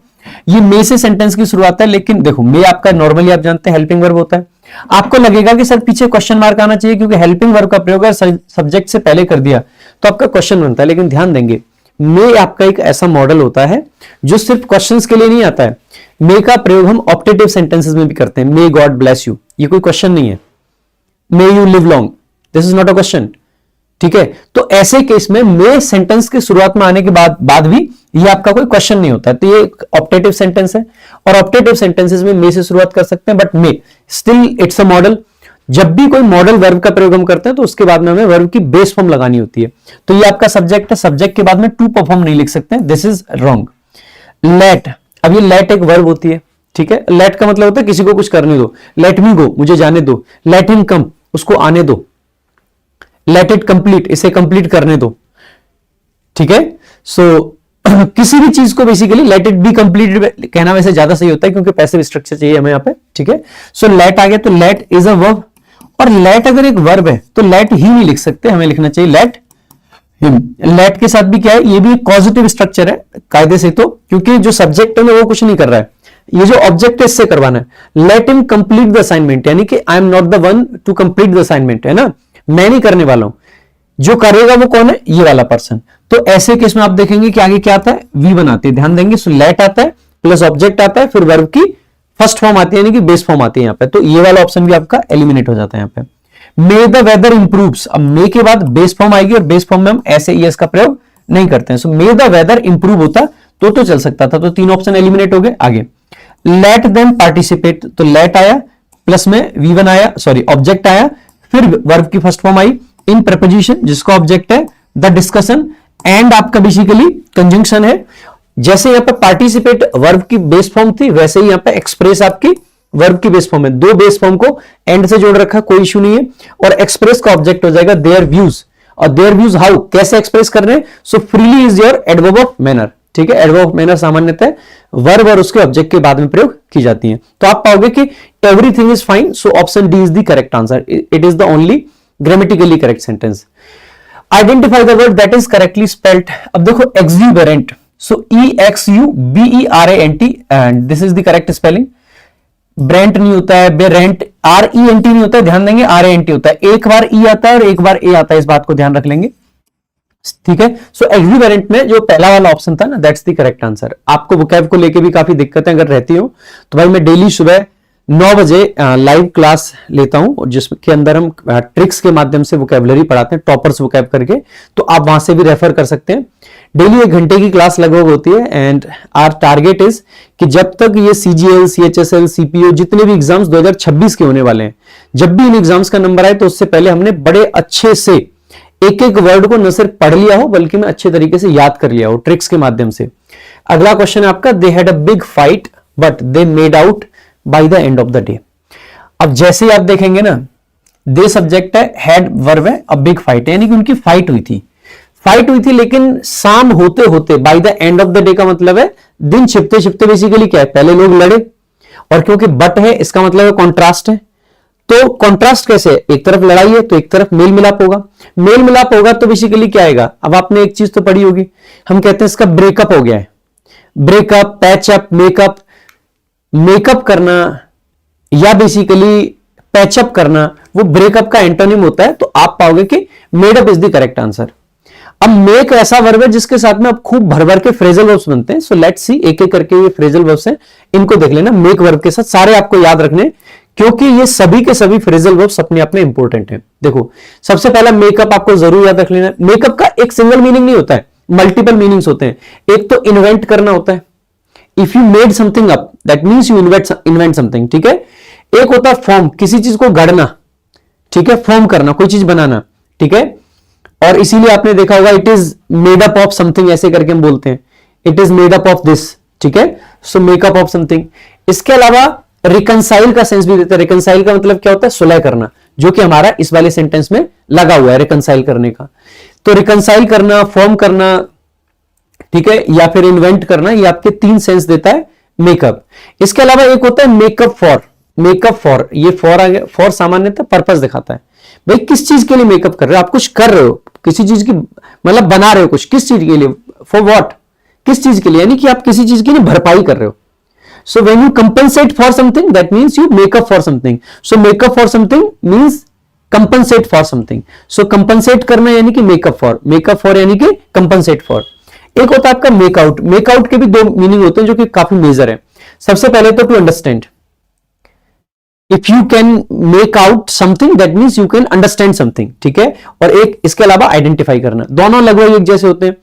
ये मे से सेंटेंस की शुरुआत है, लेकिन देखो मे आपका नॉर्मली आप जानते हैं हेल्पिंग वर्ब होता है। आपको लगेगा कि सर पीछे क्वेश्चन मार्क आना चाहिए, क्योंकि हेल्पिंग वर्ब का प्रयोग सब्जेक्ट से पहले कर दिया तो आपका क्वेश्चन बनता है। लेकिन ध्यान देंगे, मे आपका एक ऐसा मॉडल होता है जो सिर्फ क्वेश्चंस के लिए नहीं आता है। मे का प्रयोग हम ऑप्टेटिव सेंटेंसेस में भी करते हैं। मे गॉड ब्लेस यू, ये कोई क्वेश्चन नहीं है। May you live long, this is not a question. ठीक है, तो ऐसे केस में मे सेंटेंस की शुरुआत में आने के बाद भी ये आपका कोई क्वेश्चन नहीं होता है, तो ये ऑप्टेटिव सेंटेंस है। और ऑप्टेटिव सेंटेंसेस में मे से शुरुआत कर सकते हैं, but may still it's a model. जब भी कोई मॉडल वर्ब का प्रयोग हम करते हैं तो उसके बाद में हमें वर्ब की बेस फॉर्म लगानी होती है। तो ये आपका सब्जेक्ट है, सब्जेक्ट के बाद में टू परफॉर्म नहीं लिख सकते, दिस इज रॉन्ग। लेट, अब ये लेट एक वर्ब होती है। ठीक है, लेट का मतलब होता है किसी को कुछ करने दो। लेट मी गो, मुझे जाने दो। लेट हिम कम, उसको आने दो। लेट इट कंप्लीट, इसे कंप्लीट करने दो। ठीक है, सो किसी भी चीज को basically let it be completed कहना वैसे ज्यादा सही होता है, क्योंकि पैसिव स्ट्रक्चर चाहिए हमें यहाँ पे। ठीक है, सो लेट आ गया, तो लेट इज अ वर्ब। और लेट अगर एक वर्ब है तो लेट ही नहीं लिख सकते, हमें लिखना चाहिए लेट हिम। लेट के साथ भी क्या है, ये भी एक पॉजिटिव स्ट्रक्चर है कायदे से, तो क्योंकि जो सब्जेक्ट है वो कुछ नहीं कर रहा है, ये जो ऑब्जेक्ट है इससे करवाना है। Let him complete the assignment, यानी कि I am not the one two complete the assignment, है ना, मैं नहीं करने वाला हूं। जो करेगा वो कौन है, ये वाला पर्सन। तो ऐसे केस में आप देखेंगे कि आगे क्या आता है, वी बनाते हैं। ध्यान देंगे, सो लेट आता है प्लस ऑब्जेक्ट आता है, फिर वर्ब की फर्स्ट फॉर्म आती है, यानी कि बेस फॉर्म आती है यहाँ पे। तो ये वाला ऑप्शन भी आपका एलिमिनेट हो जाता है यहाँ पे। मे द वेदर इंप्रूव्स, अब मे के बाद बेस फॉर्म आएगी और बेस फॉर्म में हम ऐसे ईएस का प्रयोग नहीं करते हैं। सो मे द वेदर इंप्रूव होता तो चल सकता था, तो 3 ऑप्शन एलिमिनेट हो गए। आगे लेट देम पार्टिसिपेट, तो लेट आया प्लस में वी1 आया, सॉरी ऑब्जेक्ट आया, फिर वर्ब की first form I in preposition जिसका ऑब्जेक्ट है द डिस्कशन, एंड आपका बेसिकली कंजंक्शन है। जैसे यहां पे पार्टिसिपेट वर्ब की बेस फॉर्म थी, वैसे ही यहां पे एक्सप्रेस आपकी वर्ब की बेस फॉर्म है। दो बेस फॉर्म को एंड से जोड़ रखा, कोई इशू नहीं है। और एक्सप्रेस का ऑब्जेक्ट हो जाएगा देयर व्यूज, और देयर व्यूज हाउ, कैसे एक्सप्रेस कर रहे हैं। So freely is your adverb of manner, ठीक है। एडवर्ब ऑफ मैनर सामान्यतः वर्ब और उसके ऑब्जेक्ट के बाद में प्रयोग की जाती है। तो आप पाओगे कि everything is fine, so option D is the correct answer, it is the only grammatically correct sentence. Identify the word that is correctly spelled. अब देखो एक्सुबेरेंट, सो EXUBERANT and this is the correct spelling. Brent नहीं होता है, बेरेंट, RENT नहीं होता है, ध्यान देंगे RANT होता है। एक बार E आता है और एक बार A आता है, इस बात को ध्यान रख लेंगे, ठीक है। सो एक्सुबेरेंट में जो पहला वाला ऑप्शन था ना, दैट्स द करेक्ट आंसर। आपको वोकैब को लेके भी काफी दिक्कतें अगर रहती हो तो भाई मैं डेली सुबह 9 बजे लाइव क्लास लेता हूं, जिसके अंदर हम ट्रिक्स के माध्यम से वोकैबुलरी पढ़ाते हैं, टॉपर्स वोकैब करके। तो आप वहां से भी रेफर कर सकते हैं। डेली 1 घंटे की क्लास लगभग होती है एंड आवर टारगेट इज कि जब तक ये CGL, CHSL, CPO जितने भी एग्जाम्स 2026 के होने वाले हैं, जब भी इन एग्जाम्स का नंबर आए तो उससे पहले हमने बड़े अच्छे से एक एक वर्ड को न सिर्फ पढ़ लिया हो बल्कि मैं अच्छे तरीके से याद कर लिया हो ट्रिक्स के माध्यम से। अगला क्वेश्चन है आपका, they had a big fight but they made out by the end of the day. अब जैसे ही आप देखेंगे ना, दे सब्जेक्ट है, हैड वर्ब है, अब बिग फाइट है, यानी कि उनकी फाइट हुई थी, लेकिन शाम होते होते by the end of the day का मतलब है दिन छिपते छिपते बेसिकली क्या है, पहले लोग लड़े, और क्योंकि बट है इसका मतलब है कॉन्ट्रास्ट है। तो कॉन्ट्रास्ट कैसे है, एक तरफ लड़ाई है तो एक तरफ मेल मिलाप होगा, मेल मिलाप होगा तो बेसिकली क्या आएगा। अब आपने एक चीज तो पढ़ी होगी, हम कहते हैं इसका ब्रेकअप हो गया है, ब्रेकअप, पैचअप, मेकअप। मेकअप करना या बेसिकली पैचअप करना वो ब्रेकअप का एंटोनिम होता है। तो आप पाओगे कि made up is the correct answer. अब मेक ऐसा वर्ब है जिसके साथ में अब खूब भर भर के फ्रेजल वर्ब्स बनते हैं। सो लेट्स सी, एक एक करके ये फ्रेजल वर्ब्स हैं, इनको देख लेना। मेक वर्ब के साथ सारे आपको याद रखने, क्योंकि ये सभी के सभी फ्रेजल वर्ब्स अपने आप में इंपॉर्टेंट हैं। देखो सबसे पहला मेकअप आपको जरूर याद रख लेना। मेकअप का एक सिंगल मीनिंग नहीं होता है, मल्टीपल मीनिंग्स होते हैं। एक तो इन्वेंट करना होता है, if you made something up that means you invent something, ठीक है। एक होता है फॉर्म, किसी चीज को गढ़ना, ठीक है, फॉर्म करना, कोई चीज बनाना, ठीक है। और इसीलिए आपने देखा होगा it is made up of something, ऐसे करके हम बोलते हैं, it is made up of this, ठीक है। सो मेकअप ऑफ समथिंग। इसके अलावा रिकंसाइल का सेंस भी देता है। रिकंसाइल का मतलब क्या होता है, सुलह करना, जो कि हमारा इस वाले सेंटेंस में लगा हुआ है रिकंसाइल करने का। तो रिकंसाइल करना, फॉर्म करना, ठीक है, या फिर इन्वेंट करना, ये आपके 3 सेंस देता है मेकअप। इसके अलावा एक होता है मेकअप फॉर। मेकअप फॉर, ये फॉर आ गया, फॉर सामान्यतः पर्पस दिखाता है। भाई किस चीज के लिए मेकअप कर रहे हो, आप कुछ कर रहे हो, किसी चीज की मतलब बना रहे हो कुछ, किस चीज के लिए, फॉर व्हाट, किस चीज के लिए, यानी कि आप किसी चीज की ना भरपाई कर रहे हो। So when you compensate for something that means you makeup for something. So makeup for something means compensate for something. So compensate करना यानी कि मेकअप फॉर यानी कि कंपनसेट फॉर। एक होता है आपका मेकआउट। मेकआउट के भी 2 मीनिंग होते हैं जो कि काफी मेजर है। सबसे पहले तो to understand, if you can make out something that means you can understand something, ठीक है। और एक इसके अलावा आइडेंटिफाई करना, दोनों लगभग एक जैसे होते हैं।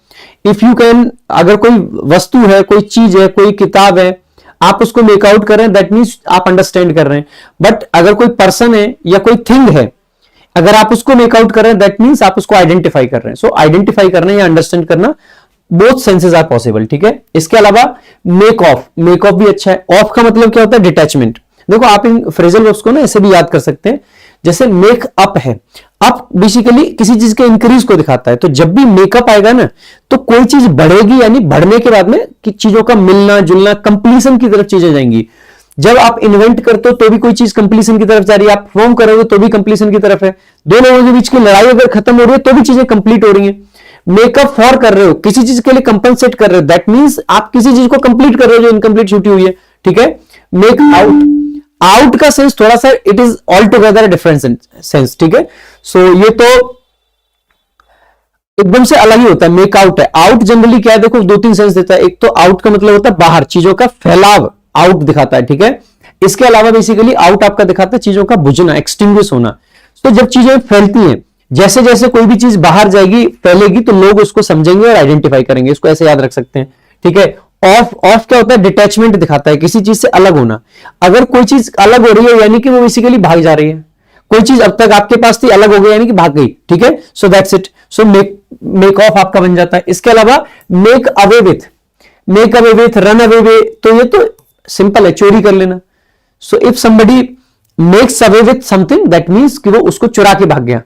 इफ यू कैन, अगर कोई वस्तु है, कोई चीज है, कोई किताब है, आप उसको मेक आउट कर रहे हैं दैट मीन्स आप अंडरस्टैंड कर रहे हैं। बट अगर कोई पर्सन है या कोई थिंग है, अगर आप उसको मेक आउट कर रहे हैं दैट मीन्स आप उसको आइडेंटिफाई कर रहे हैं। सो आइडेंटिफाई करना या अंडरस्टैंड करना, बोथ सेंसेस आर पॉसिबल, ठीक है। इसके अलावा मेक ऑफ, मेक ऑफ भी अच्छा है। ऑफ का मतलब क्या होता है, डिटैचमेंट। देखो आप इन फ्रेजल वर्ब्स को ना ऐसे भी याद कर सकते हैं, जैसे मेक अप है, अप बेसिकली किसी चीज के इंक्रीज को दिखाता है। तो जब भी मेकअप आएगा ना तो कोई चीज बढ़ेगी, यानी बढ़ने के बाद में कि चीजों का मिलना जुलना, कंप्लीशन की तरफ चीजें जाएंगी। जब आप इन्वेंट करते हो तो भी कोई चीज कंप्लीशन की तरफ जा रही है, आप फॉर्म करोगे तो भी कंप्लीशन की तरफ है। दो लोगों के बीच की लड़ाई अगर खत्म हो रही है तो भी चीजें कंप्लीट हो रही है। मेकअप फॉर कर रहे हो, किसी चीज के लिए कंपनसेट कर रहे हो, दैट मींस आप किसी चीज को कंप्लीट कर रहे हो जो इनकम्प्लीट छूटी हुई है, ठीक है। मेक आउट, आउट का सेंस थोड़ा सा it is all together different sense, ठीक है। सो ये तो एकदम से अलग ही होता है। मेक आउट है, आउट जनरली क्या है, देखो 2-3 सेंस देता है। एक तो आउट का मतलब होता है बाहर, चीजों का फैलाव आउट दिखाता है, ठीक है। इसके अलावा बेसिकली आउट आपका दिखाता है चीजों का बुझना, एक्सटिंग्विश होना। तो जब चीजें फैलती हैं, जैसे जैसे कोई भी चीज बाहर जाएगी, फैलेगी, तो लोग उसको समझेंगे और आइडेंटिफाई करेंगे। इसको ऐसे याद रख सकते हैं, ठीक है। ऑफ, ऑफ क्या होता है, डिटैचमेंट दिखाता है, किसी चीज से अलग होना। अगर कोई चीज अलग हो रही है यानी कि वो बेसिकली भाग जा रही है। कोई चीज अब तक आपके पास थी, अलग हो गई यानी कि भाग गई, ठीक है। So that's it. So make of आपका बन जाता है। इसके अलावा make away with, make away with, run away with, तो ये तो सिंपल है, चोरी कर लेना। So if somebody makes away with something that means कि वो उसको चुरा के भाग गया।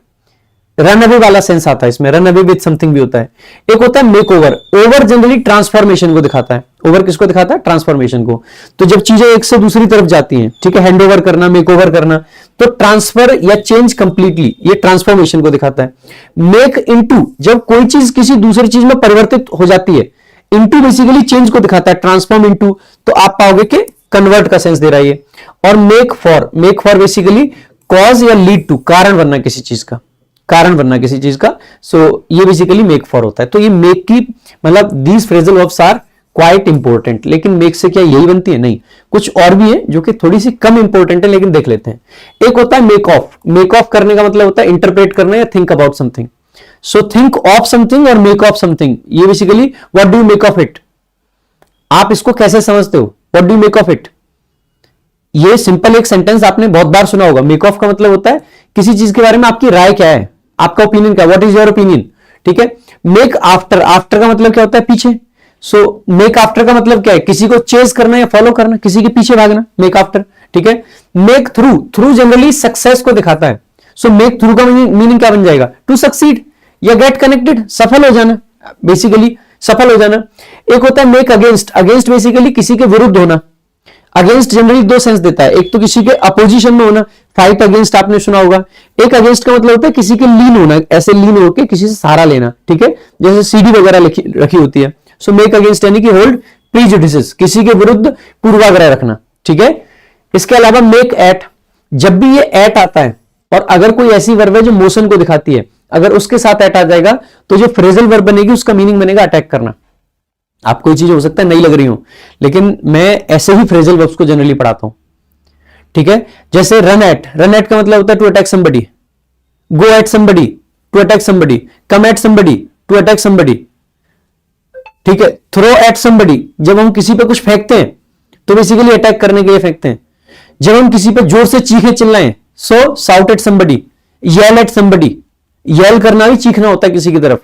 रन अवे वाला सेंस आता है इसमें, रन अवे विथ समथिंग भी होता है। एक होता है make over. Over generally transformation को दिखाता है। ओवर किसको दिखाता है? ट्रांसफॉर्मेशन को। तो जब चीजें एक से दूसरी तरफ जाती हैं, ठीक है, हैंड ओवर करना, मेक ओवर करना, तो ट्रांसफर या चेंज कंप्लीटली, ये ट्रांसफॉर्मेशन को दिखाता है। मेक इनटू, जब कोई चीज किसी दूसरी चीज में परिवर्तित हो जाती है। इनटू बेसिकली चेंज को दिखाता है, ट्रांसफॉर्म इनटू, तो आप पाओगे कि कन्वर्ट का सेंस दे रहा है ये। और मेक फॉर बेसिकली कॉज या लीड टू, कारण बनना किसी चीज का, कारण बनना किसी चीज का। सो ये बेसिकली मेक फॉर होता है। तो ये मेक की मतलब these phrasal verbs are quite important. लेकिन मेक से क्या यही बनती है? नहीं, कुछ और भी है जो कि थोड़ी सी कम इंपॉर्टेंट है, लेकिन देख लेते हैं। एक होता है मेक ऑफ। मेक ऑफ करने का मतलब होता है इंटरप्रेट करना या think about something. So think of something और मेक ऑफ समथिंग, ये basically what do you make of it, आप इसको कैसे समझते हो, what do you make of it. ये सिंपल एक सेंटेंस आपने बहुत बार सुना होगा। मेक ऑफ का मतलब होता है किसी चीज के बारे में आपकी राय क्या है, आपका ओपिनियन क्या, व्हाट इज योर ओपिनियन, ठीक है। मेक आफ्टर, आफ्टर का मतलब क्या होता है? पीछे। सो मेक आफ्टर का मतलब क्या है? किसी को चेज करना या फॉलो करना, किसी के पीछे भागना, मेक आफ्टर, ठीक है। Make through, through generally success को दिखाता है। सो मेक थ्रू का मीनिंग क्या बन जाएगा? टू सक्सीड या गेट कनेक्टेड, सफल हो जाना, बेसिकली सफल हो जाना। एक होता है मेक अगेंस्ट। अगेंस्ट बेसिकली किसी के विरुद्ध होना। अगेंस्ट जनरली दो सेंस देता है, एक तो किसी के अपोजिशन में होना, फाइट अगेंस्ट आपने सुना होगा। एक अगेंस्ट का मतलब होता है किसी के लीन होना, ऐसे लीन होकर किसी से सहारा लेना, ठीक है, जैसे सीडी वगैरह रखी होती है। सो मेक अगेंस्ट यानी कि होल्ड प्रीजुडिसेस, किसी के विरुद्ध पूर्वाग्रह रखना, ठीक है। इसके अलावा मेक एट, जब भी ये एट आता है और अगर कोई ऐसी वर्ब है जो मोशन को दिखाती है, अगर उसके साथ एट आ जाएगा तो जो फ्रेजल वर्ब बनेगी उसका मीनिंग बनेगा अटैक करना। आप कोई चीज हो सकता है नहीं लग रही हो, लेकिन मैं ऐसे ही फ्रेजल वर्ब्स को जनरली पढ़ाता हूं, ठीक है। जैसे रन एट, रन एट का मतलब होता है to attack somebody, go at somebody to attack somebody, come at somebody to attack somebody, ठीक है। थ्रो एट समबडी, जब हम किसी पे कुछ फेंकते हैं तो बेसिकली अटैक करने के लिए फेंकते हैं। जब हम किसी पे जोर से चीखे चिल्लाएं, so shout at somebody, yell at somebody, yell करना भी चीखना होता है किसी की तरफ,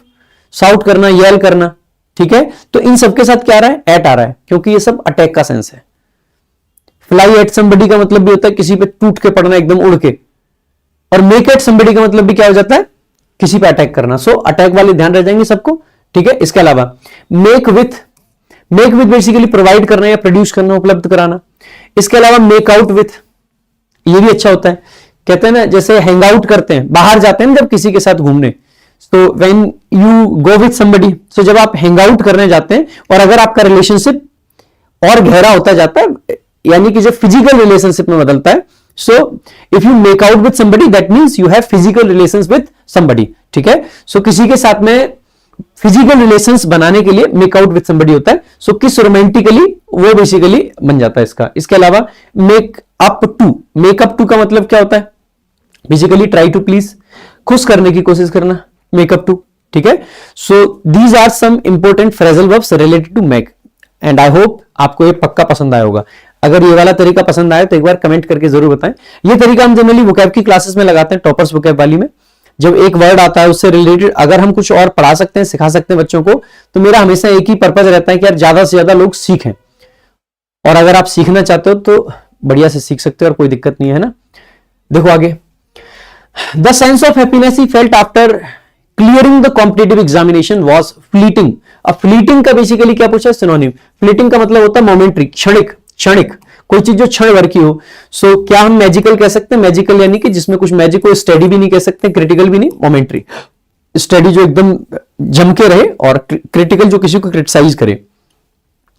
साउट करना, येल करना, ठीक है। तो इन सबके साथ क्या आ रहा है? एट आ रहा है, क्योंकि ये सब अटैक का सेंस है। फ्लाई एट समबडी का मतलब भी होता है किसी पे टूट के पड़ना, एकदम उड़ के। और मेक एट समबडी का मतलब भी क्या हो जाता है? किसी पे अटैक करना। सो अटैक वाले ध्यान रह जाएंगे सबको, ठीक है। इसके अलावा make with, make with basically provide करना या प्रोड्यूस करना, उपलब्ध कराना। इसके अलावा मेक आउट विथ, ये भी अच्छा होता है। कहते हैं ना, जैसे हैंग आउट करते हैं, बाहर जाते हैं जब किसी के साथ घूमने, तो when you go with somebody, so जब आप हैंग आउट करने जाते हैं और अगर आपका रिलेशनशिप और गहरा होता जाता है, यानी कि जब फिजिकल रिलेशनशिप में बदलता है, so if you make out with somebody that means you have physical relations with somebody, ठीक है। सो किसी के साथ में फिजिकल रिलेशंस बनाने के लिए मेक आउट विथ समबडी होता है। सो किस रोमांटिकली, वो बेसिकली बन जाता है इसका। इसके अलावा make up to, make up to का मतलब क्या होता है? बेसिकली ट्राई टू प्लीज, खुश करने की कोशिश करना, मेक अप टू, ठीक है। So these are some important phrasal verbs related to make, and I hope आपको ये पक्का पसंद आया होगा। अगर ये वाला तरीका पसंद आया तो एक बार कमेंट करके जरूर बताएं। ये तरीका हम जनरली वोकैब की क्लासेस में लगाते हैं, टॉपर्स वोकैब वाली में। जब एक वर्ड आता है उससे रिलेटेड अगर हम कुछ और पढ़ा सकते हैं, सिखा सकते हैं बच्चों को, तो मेरा हमेशा एक ही पर्पज रहता है कि यार ज्यादा से ज्यादा लोग सीखें। और अगर आप सीखना चाहते हो तो बढ़िया से सीख सकते हो और कोई दिक्कत नहीं है ना। देखो आगे, the sense of happiness he felt after clearing the competitive examination was fleeting. अब फ्लीटिंग का बेसिकली क्या पूछा है? सिनोनिम। फ्लीटिंग का मतलब होता है मोमेंट्री, क्षणिक, क्षणिक, कोई चीज जो क्षण भर की हो। सो क्या हम मैजिकल कह सकते हैं? मैजिकल यानी कि जिसमें कुछ मैजिक हो। स्टडी भी नहीं कह सकते, क्रिटिकल भी नहीं, मोमेंट्री। स्टडी जो एकदम जम के रहे और क्रिटिकल जो किसी को क्रिटिसाइज करे।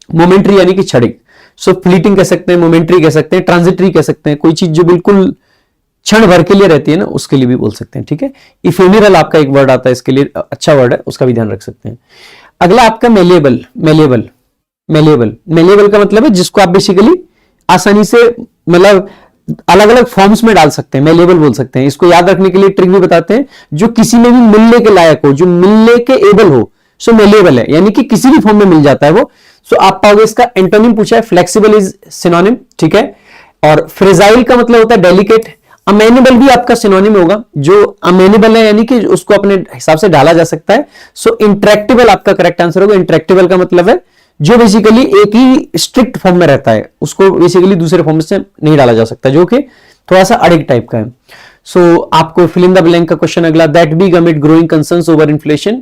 मोमेंट्री यानी कि क्षणिक। सो फ्लीटिंग कह सकते हैं, मोमेंट्री कह सकते हैं, ट्रांजिटरी कह सकते हैं। कोई चीज जो बिल्कुल क्षण भर के लिए रहती है ना, उसके लिए भी बोल सकते हैं, ठीक है। इफेमेरल आपका एक वर्ड आता है इसके लिए, अच्छा वर्ड है, उसका भी ध्यान रख सकते हैं। अगला आपका मेलेबल। मेलेबल, मेलेबल, मेलेबल का मतलब है जिसको आप बेसिकली आसानी से मतलब अलग अलग फॉर्म्स में डाल सकते हैं, मेलेबल बोल सकते हैं। इसको याद रखने के लिए ट्रिक भी बताते हैं, जो किसी में भी मिलने के लायक हो, जो मिलने के एबल हो, सो मेलेबल है, यानी कि किसी भी फॉर्म में मिल जाता है वो। सो आप पाओगे इसका एंटोनिम पूछा है, फ्लेक्सिबल इज सिनोनिम, ठीक है। और फ्रेजाइल का मतलब होता है डेलिकेट। अमेनेबल भी आपका सिनोनिम होगा, जो अमेनेबल है यानी कि उसको अपने हिसाब से ढाला जा सकता है। सो इंट्रैक्टेबल आपका करेक्ट आंसर होगा। इंट्रैक्टेबल का मतलब है जो बेसिकली एक ही स्ट्रिक्ट फॉर्म में रहता है, उसको बेसिकली दूसरे फॉर्म से नहीं डाला जा सकता, जो कि थोड़ा सा अड़िग टाइप का है। सो आपको फिल इन द ब्लैंक का क्वेश्चन अगला, that big amid growing concerns over inflation,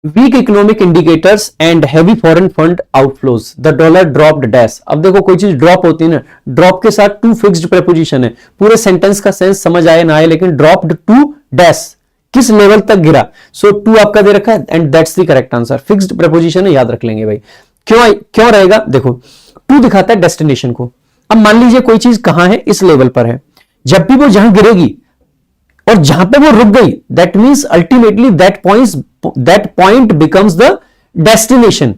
weak economic indicators and heavy foreign fund outflows, the dollar dropped dash. अब देखो कोई चीज ड्रॉप होती है ना, ड्रॉप के साथ टू फिक्स्ड प्रेपोजिशन है, पूरे सेंटेंस का सेंस समझ आए ना आए, लेकिन ड्रॉप्ड टू डैश, किस लेवल तक गिरा। सो टू आपका दे रखा है and that's the correct answer. Fixed preposition है, याद रख लेंगे भाई। क्यों रहेगा, देखो टू दिखाता है डेस्टिनेशन को। अब मान लीजिए कोई चीज कहां है, इस लेवल पर है, जब भी वो जहां गिरेगी और जहां पे वो रुक गई, that means ultimately that point becomes the destination.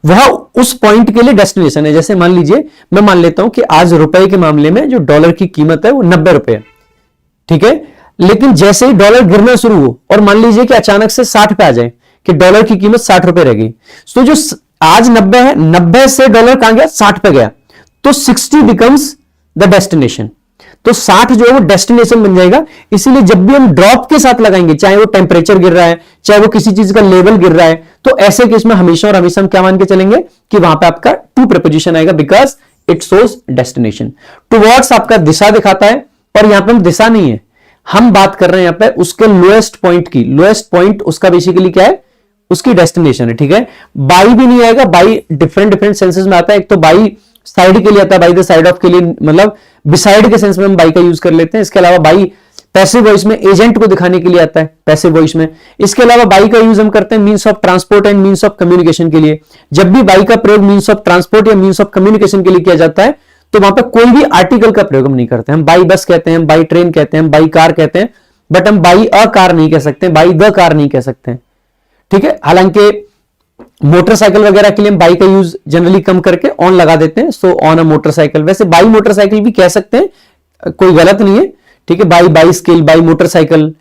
वह उस पॉइंट के लिए डेस्टिनेशन है। जैसे मान लीजिए मैं मान लेता हूं कि आज रुपए के मामले में जो डॉलर की कीमत है वो 90 रुपए है, ठीक है। लेकिन जैसे ही डॉलर गिरना शुरू हो और मान लीजिए कि अचानक से 60 पे आ जाए कि डॉलर की कीमत 60 रुपए रह गई, तो जो आज 90 है, 90 से डॉलर कहां गया, 60 पे गया, तो 60 बिकम्स द डेस्टिनेशन। तो 60 जो है वो डेस्टिनेशन बन जाएगा। इसीलिए जब भी हम ड्रॉप के साथ लगाएंगे, चाहे वो टेम्परेचर गिर रहा है, चाहे वो किसी चीज का लेवल गिर रहा है, तो ऐसे केस में हमेशा और हमेशा हम क्या मान के चलेंगे कि वहां पे आपका टू प्रीपोजिशन आएगा, because it shows destination. Towards आपका दिशा दिखाता है, और यहां पे हम दिशा नहीं है, हम बात कर रहे हैं यहां पे उसके लोएस्ट पॉइंट की। लोएस्ट पॉइंट उसका बेसिकली क्या है, उसकी डेस्टिनेशन है, ठीक है। बाई भी नहीं आएगा, बाई डिफरेंट सेंसेस में आता है। एक तो बाई साइड के लिए आता है, बाई द साइड ऑफ के लिए, मतलब बिसाइड के सेंस में हम बाई का यूज कर लेते हैं। इसके अलावा बाई पैसिव वॉइस में एजेंट को दिखाने के लिए आता है, पैसिव वॉइस में। इसके अलावा बाई का यूज हम करते हैं means of transport and means of communication के लिए। जब भी बाई का प्रयोग मींस ऑफ ट्रांसपोर्ट या मींस ऑफ कम्युनिकेशन के लिए किया जाता है, तो वहां पर कोई भी आर्टिकल का प्रयोग हम नहीं करते। हम बाई बस कहते हैं, बाई ट्रेन कहते हैं, बाई कार कहते हैं, बट हम बाई अ कार नहीं कह सकते, बाई द कार नहीं कह सकते, ठीक है। हालांकि मोटरसाइकिल वगैरह के लिए हम बाई का यूज जनरली कम करके ऑन लगा देते हैं, सो ऑन अ मोटरसाइकिल। वैसे बाई मोटरसाइकिल भी कह सकते हैं, कोई गलत नहीं है, ठीक है। बाई बाइसिकल, बाई मोटरसाइकिल,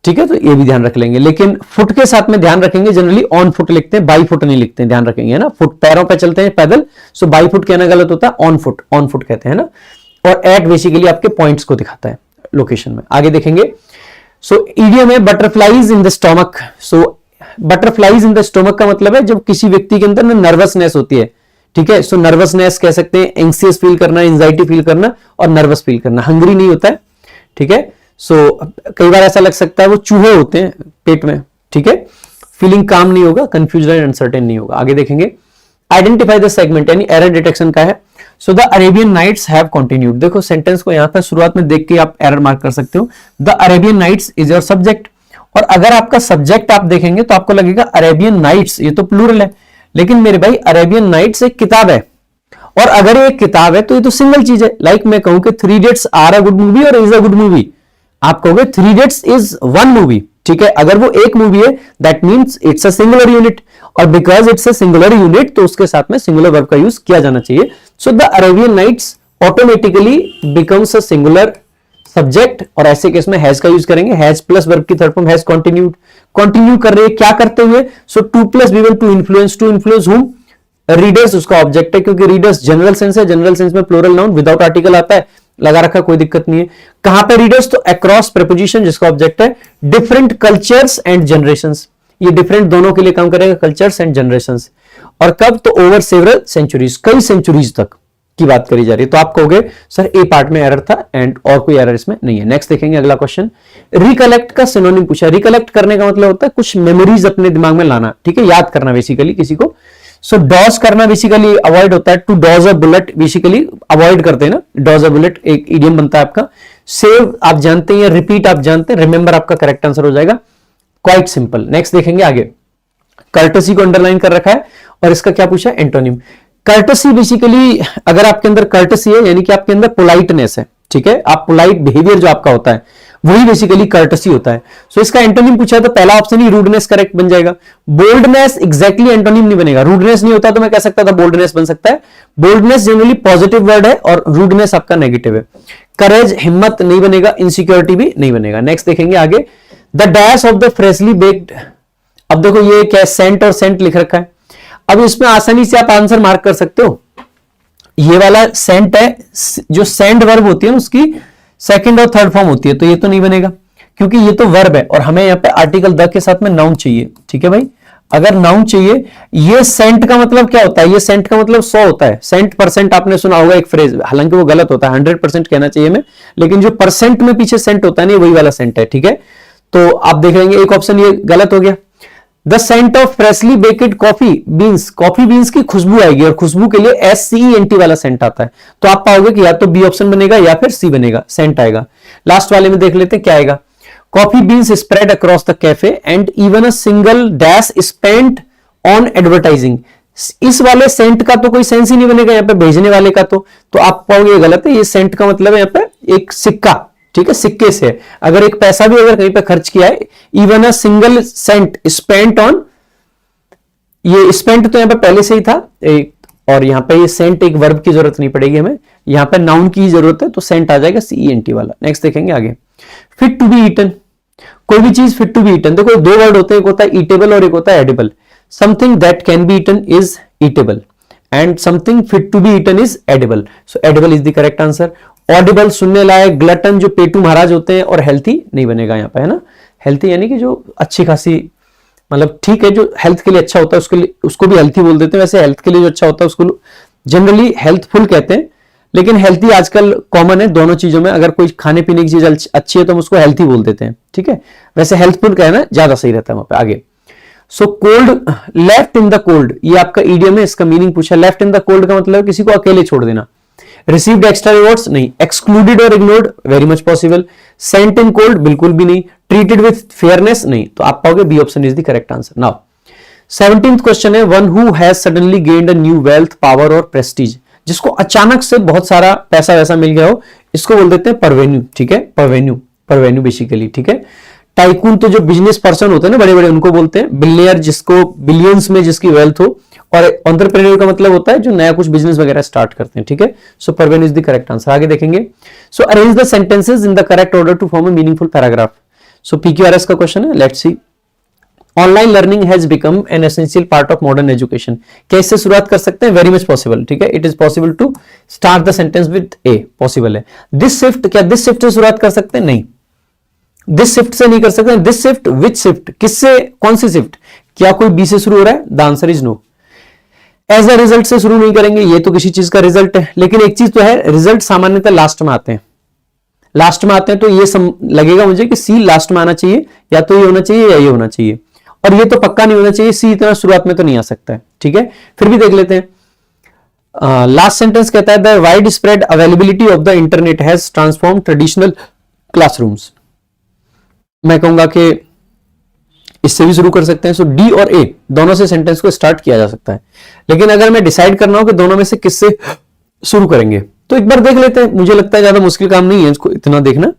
ठीक है, तो ये भी ध्यान रख लेंगे। लेकिन फुट के साथ में ध्यान रखेंगे, जनरली ऑन फुट लिखते हैं, बाई फुट नहीं लिखते हैं, ध्यान रखेंगे, है ना। फुट पैरों पे चलते हैं पैदल, सो बाई फुट कहना गलत होता है, ऑन फुट कहते हैं ना। और एट बेसिकली आपके पॉइंट्स को दिखाता है लोकेशन में। आगे देखेंगे, सो इडियम है butterflies in the stomach. So butterflies in the stomach का मतलब है जब किसी व्यक्ति के अंदर नर्वसनेस होती है, ठीक है। सो नर्वसनेस कह सकते हैं, एंग्जियस फील करना, एंजाइटी फील करना और नर्वस फील करना। हंग्री नहीं होता है, ठीक है। सो कई बार ऐसा लग सकता है वो चूहे होते हैं पेट में, ठीक है। फीलिंग काम नहीं होगा, कंफ्यूजन एंड अनसर्टेन नहीं होगा। आगे देखेंगे, आइडेंटिफाई द सेगमेंट, यानी एरर डिटेक्शन का है। So the Arabian nights have continued. देखो सेंटेंस को यहां पर शुरुआत में देख के आप एरर मार्क कर सकते हो। The Arabian nights is your subject, और अगर आपका सब्जेक्ट आप देखेंगे तो आपको लगेगा अरेबियन नाइट्स, ये तो प्लूरल है। लेकिन मेरे भाई अरेबियन नाइट्स एक किताब है, और अगर ये किताब है तो ये तो सिंगल चीज है। लाइक मैं कहूं कि 3 Idiots are a good movie और इज अ गुड मूवी, आप कहोगे 3 Idiots इज वन मूवी, ठीक है। अगर वो एक मूवी है that means it's a singular unit, और because it's a singular unit तो उसके साथ में सिंगुलर वर्ब का यूज किया जाना चाहिए। So the Arabian Nights automatically becomes a singular subject, और ऐसे केस में हैज का यूज करेंगे। हैज प्लस वर्ब की third form has continued, continue कर रहे हैं क्या करते हुए। So to plus V two influence whom, readers उसका ऑब्जेक्ट है, क्योंकि रीडर्स जनरल सेंस है, जनरल सेंस में प्लूरल नाउन विदाउट आर्टिकल आता है, लगा रखा, कोई दिक्कत नहीं है। कहां पे रीडर्स, तो अक्रॉस प्रीपोजिशन जिसका ऑब्जेक्ट है। डिफरेंट कल्चर्स एंड जनरेशंस, ये डिफरेंट दोनों के लिए काम करेगा, कल्चर्स एंड जनरेशंस। और कब, तो ओवर सेवरल सेंचुरीज, कई सेंचुरीज तक की बात करी जा रही है। तो आप कहोगे सर ए पार्ट में एरर था एंड और कोई एरर इसमें नहीं है। नेक्स्ट देखेंगे अगला क्वेश्चन, रिकलेक्ट का सिनोनिम पूछा। रिकलेक्ट करने का मतलब होता है कुछ मेमोरीज अपने दिमाग में लाना, ठीक है, याद करना बेसिकली किसी को। सो डॉज करना बेसिकली अवॉइड होता है, to dodge a bullet basically avoid करते हैं ना, डॉज अ बुलेट एक इडियम बनता है आपका। सेव आप जानते हैं, रिपीट आप जानते हैं, रिमेंबर आपका करेक्ट आंसर हो जाएगा, क्वाइट सिंपल। नेक्स्ट देखेंगे आगे, कर्टसी को अंडरलाइन कर रखा है, और इसका क्या पूछा, एंटोनिम। कर्टसी बेसिकली अगर आपके अंदर कर्टसी है यानी कि आपके अंदर पोलाइटनेस है, ठीक है, आप पोलाइट बिहेवियर जो आपका होता है वही बेसिकली कर्टसी होता है। सो इसका एंटोनिम पूछा तो पहला ऑप्शन ही रूडनेस करेक्ट बन जाएगा। बोल्डनेस एग्जैक्टली एंटोनिम नहीं बनेगा, रूडनेस नहीं होता तो मैं कह सकता था बोल्डनेस बन सकता है। बोल्डनेस जनरली पॉजिटिव वर्ड है और रूडनेस आपका नेगेटिव है। करेज हिम्मत नहीं बनेगा, इनसिक्योरिटी भी नहीं बनेगा। नेक्स्ट देखेंगे आगे, the dash of the freshly baked. अब देखो ये क्या है, सेंट और सेंट लिख रखा है। अब इसमें आसानी से आप आंसर मार्क कर सकते हो, ये वाला सेंट है, जो सेंड वर्ब होती है ना उसकी सेकंड और थर्ड फॉर्म होती है, तो ये तो नहीं बनेगा क्योंकि ये तो वर्ब है और हमें यहाँ पे आर्टिकल द के साथ में नाउन चाहिए, ठीक है भाई। अगर नाउन चाहिए, ये सेंट का मतलब क्या होता है, ये सेंट का मतलब 100 होता है। सेंट परसेंट आपने सुना होगा एक फ्रेज, हालांकि वो गलत होता है, 100% कहना चाहिए में, लेकिन जो परसेंट में पीछे सेंट होता है ना, वही वाला सेंट है, ठीक है। तो आप देख लेंगे एक ऑप्शन ये गलत हो गया। The scent of freshly baked coffee beans, coffee beans की खुशबू आएगी, और खुशबू के लिए SCENT वाला सेंट आता है। तो आप पाओगे कि या तो बी ऑप्शन बनेगा या फिर सी बनेगा, सेंट आएगा। लास्ट वाले में देख लेते हैं क्या आएगा। Coffee beans spread across the cafe and even a single dash spent on advertising. इस वाले सेंट का तो कोई सेंस ही नहीं बनेगा यहाँ पे, भेजने वाले का तो आप पाओगे ये गलत है। ये सेंट का मतलब है यहाँ पे एक सिक्का, ठीक है, सिक्के से अगर एक पैसा भी अगर कहीं पे खर्च किया है, even a single cent spent on, ये स्पेंट तो यहाँ पे पहले से ही था एक, और यहाँ पे ये सेंट एक वर्ब की जरूरत नहीं पड़ेगी हमें, यहाँ पे नाउन की जरूरत है, तो सेंट आ जाएगा CENT वाला। नेक्स्ट देखेंगे आगे। फिट टू बी ईटन, कोई भी चीज फिट टू बी ईटन, देखो दो वर्ड होते हैं, एक होता है ईटेबल और एक होता है edible. Something that can be eaten is eatable and something fit to be eaten is edible, so edible is the correct answer. Audible सुनने लायक, ग्लटन जो पेटू महाराज होते हैं, और हेल्थी नहीं बनेगा यहाँ पे, है ना। हेल्थी यानी कि जो अच्छी खासी, मतलब ठीक है, जो हेल्थ के लिए अच्छा होता है उसके लिए उसको भी हेल्थी बोल देते हैं। वैसे हेल्थ के लिए जो अच्छा होता है उसको जनरली हेल्थफुल कहते हैं, लेकिन हेल्थी आजकल कॉमन है दोनों चीजों में। अगर कोई खाने पीने की चीज अच्छी है तो हम उसको हेल्थी बोल देते हैं, ठीक है। वैसे हेल्थफुल कहना ज्यादा सही रहता है वहां पे। आगे, so cold, left in the cold, ये आपका ईडियम है, इसका मीनिंग पूछा। लेफ्ट इन द कोल्ड का मतलब किसी को अकेले छोड़ देना। रिसीव्ड एक्स्ट्रा रिवॉर्ड्स नहीं। एक्सक्लूडेड और ignored very much possible. Sent in cold बिल्कुल भी नहीं। ट्रीटेड विथ फेयरनेस नहीं। तो आप पाओगे B option is the correct answer. Now 17th question है, one who has suddenly gained a new wealth, power और प्रेस्टीज, जिसको अचानक से बहुत सारा पैसा वैसा मिल गया हो, इसको बोल देते हैं परवेन्यू, ठीक है। परवेन्यू बेसिकली, ठीक है। टाइकून तो जो बिजनेस पर्सन होते हैं ना बड़े बड़े, उनको बोलते हैं। बिलियनर जिसको बिलियंस में जिसकी वेल्थ हो, और एंटरप्रेन्योर का मतलब होता है जो नया कुछ बिजनेस वगैरह स्टार्ट करते हैं, ठीक है। So parvenu is the correct answer. आगे देखेंगे। So arrange the sentences in the correct order to form a meaningful paragraph. So PQRS का क्वेश्चन है, let's see. Online learning has become an essential part of modern education. क्या इससे शुरुआत कर सकते हैं? वेरी मच पॉसिबल, ठीक है। It is possible to start the sentence with A, possible है। दिस शिफ्ट, क्या दिस शिफ्ट से शुरुआत कर सकते हैं? नहीं, दिस शिफ्ट से नहीं कर सकते। दिस शिफ्ट, विच शिफ्ट, किससे, कौन सी शिफ्ट? क्या कोई बी से शुरू हो रहा है? The answer is no. As a result से शुरू नहीं करेंगे, ये तो किसी चीज का रिजल्ट है, लेकिन एक चीज तो है, रिजल्ट सामान्यतः लास्ट में आते हैं। लास्ट में आते हैं तो ये लगेगा मुझे कि सी लास्ट में आना चाहिए, या तो ये होना चाहिए या ये होना चाहिए, और ये तो पक्का नहीं होना चाहिए। सी इतना शुरुआत में तो नहीं आ सकता है, ठीक है। फिर भी देख लेते हैं। लास्ट सेंटेंस कहता है, the wide spread availability of the internet has transform traditional classrooms. मैं कहूंगा कि इससे भी शुरू कर सकते हैं। सो डी और ए दोनों से सेंटेंस को स्टार्ट किया जा सकता है, लेकिन अगर मैं डिसाइड करना हो कि दोनों में से किससे शुरू करेंगे, तो एक बार देख लेते हैं। मुझे लगता है ज्यादा मुश्किल काम नहीं है इसको इतना देखना।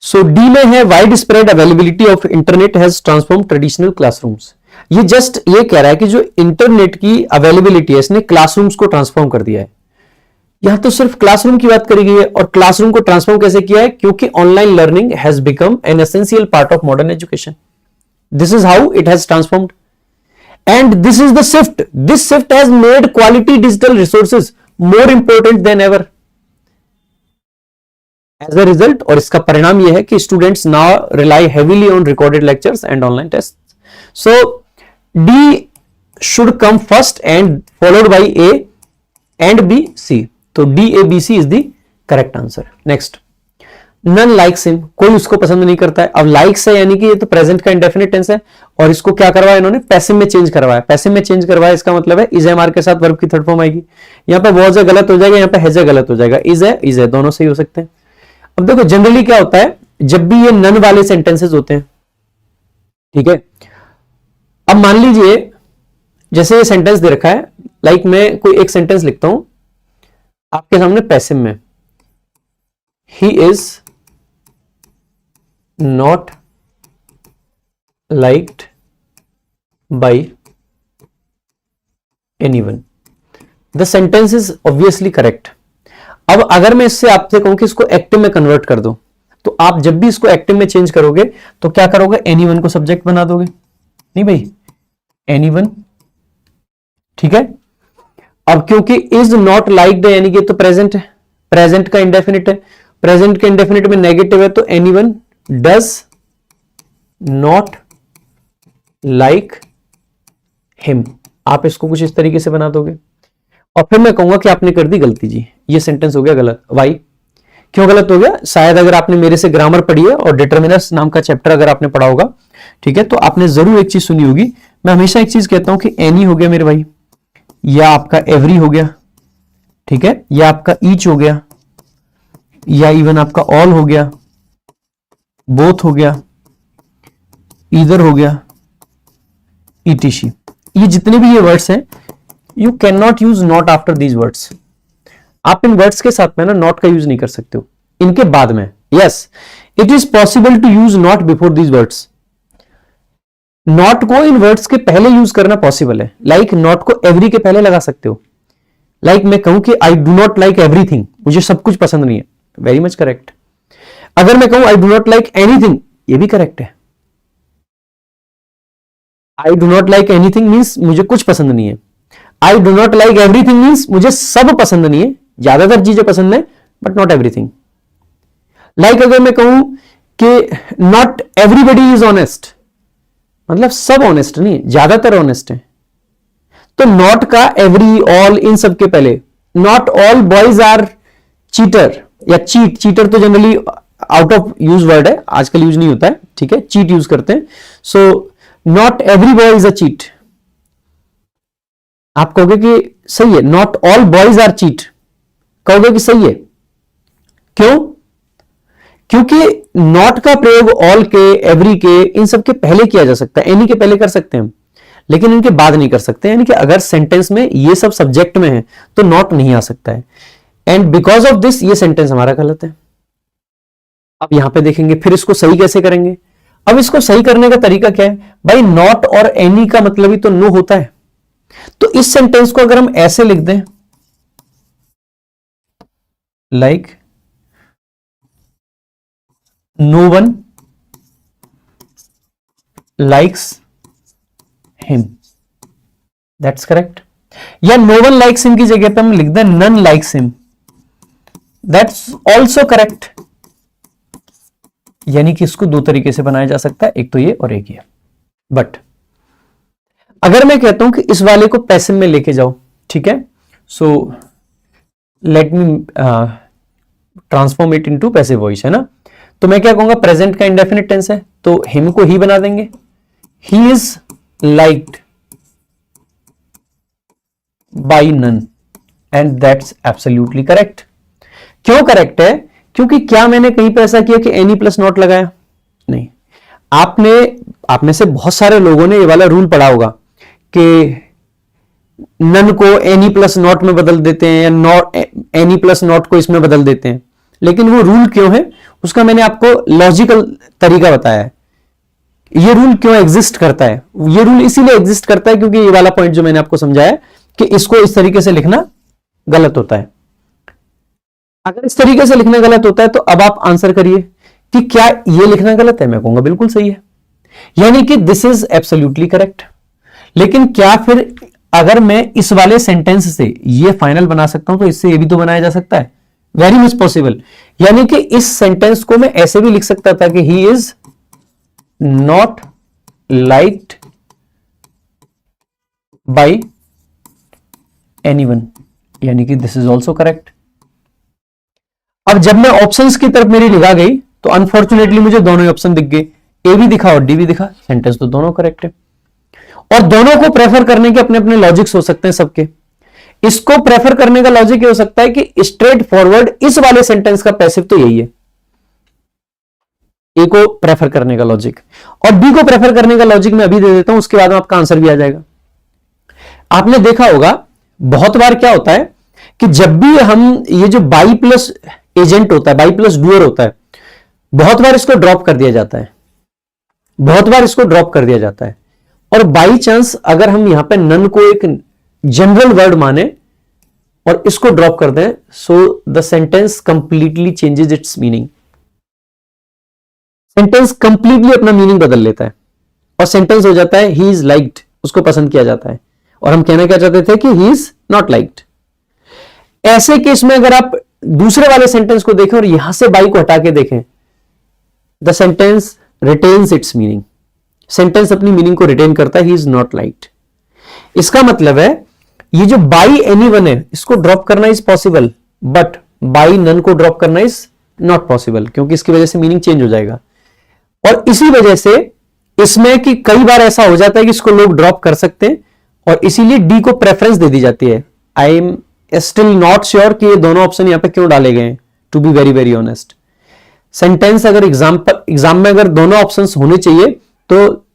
सो डी में है, wide spread availability of internet has transform traditional classrooms. ये जस्ट ये कह रहा है कि जो इंटरनेट की अवेलेबिलिटी है, इसने क्लासरूम्स को ट्रांसफॉर्म कर दिया है। यहां तो सिर्फ क्लासरूम की बात करी गई है, और क्लासरूम को ट्रांसफॉर्म कैसे किया है? क्योंकि online learning has become an essential part of modern education. This is how it has transformed, and this is the shift. This shift has made quality digital resources more important than ever. As a result, और इसका परिणाम यह है कि students now rely heavily on recorded lectures and online tests. So D should come first and followed by A and B, C. तो D, A, B, C is the correct answer. Next. None likes him, कोई उसको पसंद नहीं करता है। अब लाइक्स है यानी कि ये तो प्रेजेंट का इंडेफिनिट टेंस है, और इसको क्या करवाया इन्होंने? पैसिव में चेंज करवाया। पैसिव में चेंज करवाया इसका मतलब है इज एम आर के साथ वर्ब की थर्ड फॉर्म आएगी। यहाँ पे वॉज है गलत हो जाएगा, यहाँ पे हैज है गलत हो जाएगा। इज है दोनों सही हो सकते हैं। अब देखो जनरली क्या होता है जब भी ये नन वाले सेंटेंसेस होते हैं, ठीक है। अब मान लीजिए जैसे ये सेंटेंस दे रखा है, लाइक मैं कोई एक सेंटेंस लिखता हूं आपके सामने पैसिव में, he is not liked by anyone. The sentence is obviously correct. अब अगर मैं इससे आपसे कहूं कि इसको एक्टिव में कन्वर्ट कर दो, तो आप जब भी इसको एक्टिव में चेंज करोगे तो क्या करोगे? एनीवन को सब्जेक्ट बना दोगे। नहीं भाई, एनीवन, ठीक है। अब क्योंकि इज नॉट लाइक्ड यानी कि तो प्रेजेंट है, प्रेजेंट का इंडेफिनिट है, प्रेजेंट के इंडेफिनिट में नेगेटिव है, तो anyone does not like him, आप इसको कुछ इस तरीके से बना दोगे और फिर मैं कहूंगा कि आपने कर दी गलती जी, ये सेंटेंस हो गया गलत। वाई, क्यों गलत हो गया? शायद अगर आपने मेरे से ग्रामर पढ़ी है और डिटर्मिनर्स नाम का चैप्टर अगर आपने पढ़ा होगा, ठीक है, तो आपने जरूर एक चीज सुनी होगी। मैं हमेशा एक चीज कहता हूं कि एनी हो गया मेरे भाई, या आपका एवरी हो गया, ठीक है, या आपका ईच हो गया, या इवन आपका ऑल हो गया, बोथ हो गया, ईदर हो गया, ईटीसी, ये जितने भी ये वर्ड्स हैं, you can not use not after these words. आप इन वर्ड्स के साथ में ना नॉट का यूज नहीं कर सकते हो, इनके बाद में। Yes, it is possible to use not before these words. Not को इन वर्ड्स के पहले यूज करना पॉसिबल है। लाइक नॉट को एवरी के पहले लगा सकते हो। लाइक मैं कहूं कि I do not like everything, मुझे सब कुछ पसंद नहीं है, वेरी मच करेक्ट। अगर मैं कहूं I do not like anything, ये भी करेक्ट है। I do not like anything means मुझे कुछ पसंद नहीं है। I do not like everything means मुझे सब पसंद नहीं है, ज्यादातर चीजें पसंद है बट नॉट एवरीथिंग। लाइक अगर मैं कहूं कि नॉट एवरीबडी इज ऑनेस्ट, मतलब सब ऑनेस्ट नहीं, ज्यादातर ऑनेस्ट है। तो नॉट का एवरी, ऑल, इन सब के पहले। Not all boys are cheater या चीट, चीटर तो generally out of use word है, आजकल यूज नहीं होता है, ठीक है, चीट यूज करते हैं। So not every boy is a cheat, आप कहोगे कि सही है। Not all boys are cheat, कहोगे कि सही है। क्यों? क्योंकि नॉट का प्रयोग ऑल के, एवरी के, इन सब के पहले किया जा सकता है, एनी के पहले कर सकते हैं हम, लेकिन इनके बाद नहीं कर सकते। यानी कि अगर सेंटेंस में ये सब सब्जेक्ट में है तो नॉट नहीं आ सकता है, एंड बिकॉज ऑफ दिस ये सेंटेंस हमारा गलत है। अब यहां पे देखेंगे फिर इसको सही कैसे करेंगे। अब इसको सही करने का तरीका क्या है भाई? नॉट और एनी का मतलब ही तो नो होता है। तो इस सेंटेंस को अगर हम ऐसे लिख दें, like no one likes him, that's correct. या नो वन लाइक्स हिम की जगह पे हम लिख दें none likes him, that's also correct. यानी कि इसको दो तरीके से बनाया जा सकता है, एक तो ये और एक ये। बट अगर मैं कहता हूं कि इस वाले को पैसिव में लेके जाओ, ठीक है, so let me transform it into passive voice, है ना। तो मैं क्या कहूंगा, प्रेजेंट का इंडेफिनिट टेंस है तो हिम को ही बना देंगे। He is liked by none, and that's absolutely correct. क्यों करेक्ट है? क्योंकि क्या मैंने कहीं पर ऐसा किया कि एनी प्लस नॉट लगाया? नहीं। आप में से बहुत सारे लोगों ने ये वाला रूल पढ़ा होगा कि नन को एनी प्लस नॉट में बदल देते हैं या नॉट एनी प्लस नॉट को इसमें बदल देते हैं। लेकिन वो रूल क्यों है उसका मैंने आपको लॉजिकल तरीका बताया है। ये रूल क्यों एग्जिस्ट करता है? ये रूल इसीलिए एग्जिस्ट करता है क्योंकि ये वाला पॉइंट जो मैंने आपको समझाया कि इसको इस तरीके से लिखना गलत होता है। अगर इस तरीके से लिखना गलत होता है तो अब आप आंसर करिए कि क्या ये लिखना गलत है? मैं कहूंगा बिल्कुल सही है, यानी कि दिस इज एब्सोल्युटली करेक्ट। लेकिन क्या फिर अगर मैं इस वाले सेंटेंस से ये फाइनल बना सकता हूं तो इससे ये भी तो बनाया जा सकता है, वेरी मच पॉसिबल। यानी कि इस सेंटेंस को मैं ऐसे भी लिख सकता था कि he is not liked by anyone, यानी कि दिस इज ऑल्सो करेक्ट। अब जब मैं ऑप्शंस की तरफ मेरी निगाह गई तो अनफॉर्चुनेटली मुझे दोनों ही ऑप्शन दिख गए, ए भी दिखा और डी भी दिखा, सेंटेंस तो दोनों करेक्ट है। और दोनों को प्रेफर करने के अपने अपने लॉजिक्स हो सकते हैं सबके। इसको प्रेफर करने का लॉजिक ये हो सकता है कि स्ट्रेट फॉरवर्ड इस वाले सेंटेंस का पैसिव तो यही है, ए को प्रेफर करने का लॉजिक, और बी को प्रेफर करने का लॉजिक मैं अभी दे देता हूं, उसके बाद में आपका आंसर भी आ जाएगा। आपने देखा होगा बहुत बार क्या होता है कि जब भी हम ये जो बाई प्लस एजेंट होता है, बाई प्लस डूअर होता है, बहुत बार इसको ड्रॉप कर दिया जाता है, बहुत बार इसको ड्रॉप कर दिया जाता है। और बाई चांस अगर हम यहां पे नन को एक जनरल वर्ड माने और इसको ड्रॉप कर दें, so the sentence completely changes it's meaning. Sentence completely अपना मीनिंग बदल लेता है और सेंटेंस हो जाता है ही इज लाइक्ड, उसको पसंद किया जाता है, और हम कहना क्या चाहते थे कि ही इज नॉट लाइक्ड। ऐसे केस में अगर आप दूसरे वाले सेंटेंस को देखें और यहां से बाई को हटा के देखें, the sentence retains it's meaning. Sentence अपनी मीनिंग को रिटेन करता है, ही इज नॉट लाइक्ड। इसका मतलब है ये जो बाई एनी वन है इसको ड्रॉप करना is possible, but by none को ड्रॉप करना इज नॉट पॉसिबल, क्योंकि इसकी वजह से मीनिंग चेंज हो जाएगा। और इसी वजह से इसमें कि कई बार ऐसा हो जाता है कि इसको लोग ड्रॉप कर सकते हैं और इसीलिए डी को प्रेफरेंस दे दी जाती है। I am still not sure कि ये दोनों ऑप्शन यहां पे क्यों डाले गए हैं, to be very very honest. Sentence अगर एग्जाम में अगर दोनों ऑप्शंस होने चाहिए तो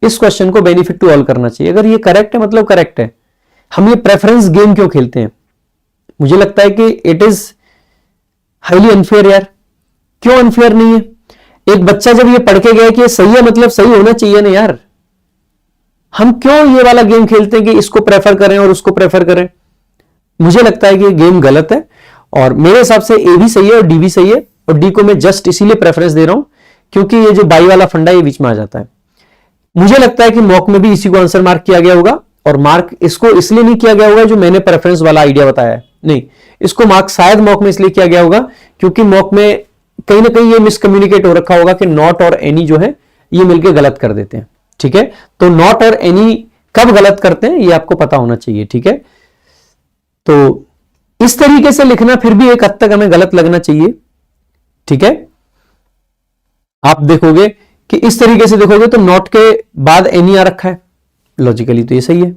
इस क्वेश्चन को बेनिफिट टू ऑल करना चाहिए। अगर ये करेक्ट है मतलब करेक्ट है। हम ये प्रेफरेंस गेम क्यों खेलते हैं? मुझे लगता है कि इट इज हाईली अनफेयर यार। क्यों अनफेयर नहीं है? एक बच्चा जब ये पढ़ के गया कि ये सही है मतलब सही होना चाहिए ना यार। हम क्यों ये वाला गेम खेलते हैं कि इसको प्रेफर करें और उसको प्रेफर करें? मुझे लगता है कि ये गेम गलत है और मेरे हिसाब से ए भी सही है और डी भी सही है, और डी को मैं जस्ट इसीलिए प्रेफरेंस दे रहा हूं क्योंकि ये जो बाई वाला फंडा ये बीच में आ जाता है। मुझे लगता है कि मॉक में भी इसी को आंसर मार्क किया गया होगा, और मार्क इसको इसलिए नहीं किया गया होगा जो मैंने प्रेफरेंस वाला आइडिया बताया है, नहीं, इसको मार्क शायद मॉक में इसलिए किया गया होगा क्योंकि मॉक में कहीं ना कहीं ये मिसकम्युनिकेट हो रखा होगा कि नॉट और एनी जो है ये मिलकर गलत कर देते हैं। ठीक है, तो नॉट और एनी कब गलत करते हैं ये आपको पता होना चाहिए। ठीक है, तो इस तरीके से लिखना फिर भी एक हद तक हमें गलत लगना चाहिए। ठीक है, आप देखोगे कि इस तरीके से देखोगे तो नॉट के बाद एनी आ रखा है, लॉजिकली तो ये सही है।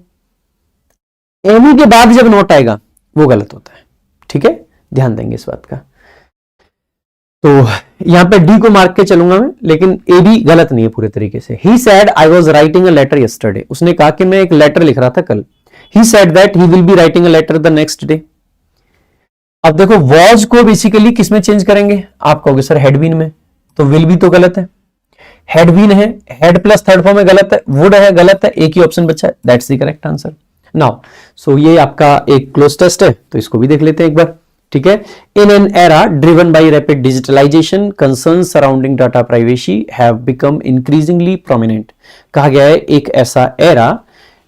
एनी के बाद जब नॉट आएगा वो गलत होता है। ठीक है, ध्यान देंगे इस बात का। तो यहां पे डी को मार्क के चलूंगा मैं, लेकिन ए भी गलत नहीं है पूरे तरीके से। He said I was writing a letter yesterday, उसने कहा कि मैं एक लेटर लिख रहा था कल। He said that he will be writing a letter the next day. अब देखो वॉज को बेसिकली किस में चेंज करेंगे? आप कहोगे सर हैड बीन में, तो विल भी तो गलत है, हैड बीन है, हैड प्लस थर्ड फॉर्म में गलत है, वुड है गलत है, एक ही ऑप्शन बचा है, that's the correct answer. Now so ये आपका एक क्लोज टेस्ट है, तो इसको भी देख लेते हैं एक बार। ठीक है, in an era driven by rapid digitalization concerns surrounding data privacy have become increasingly prominent. कहा गया है एक ऐसा एरा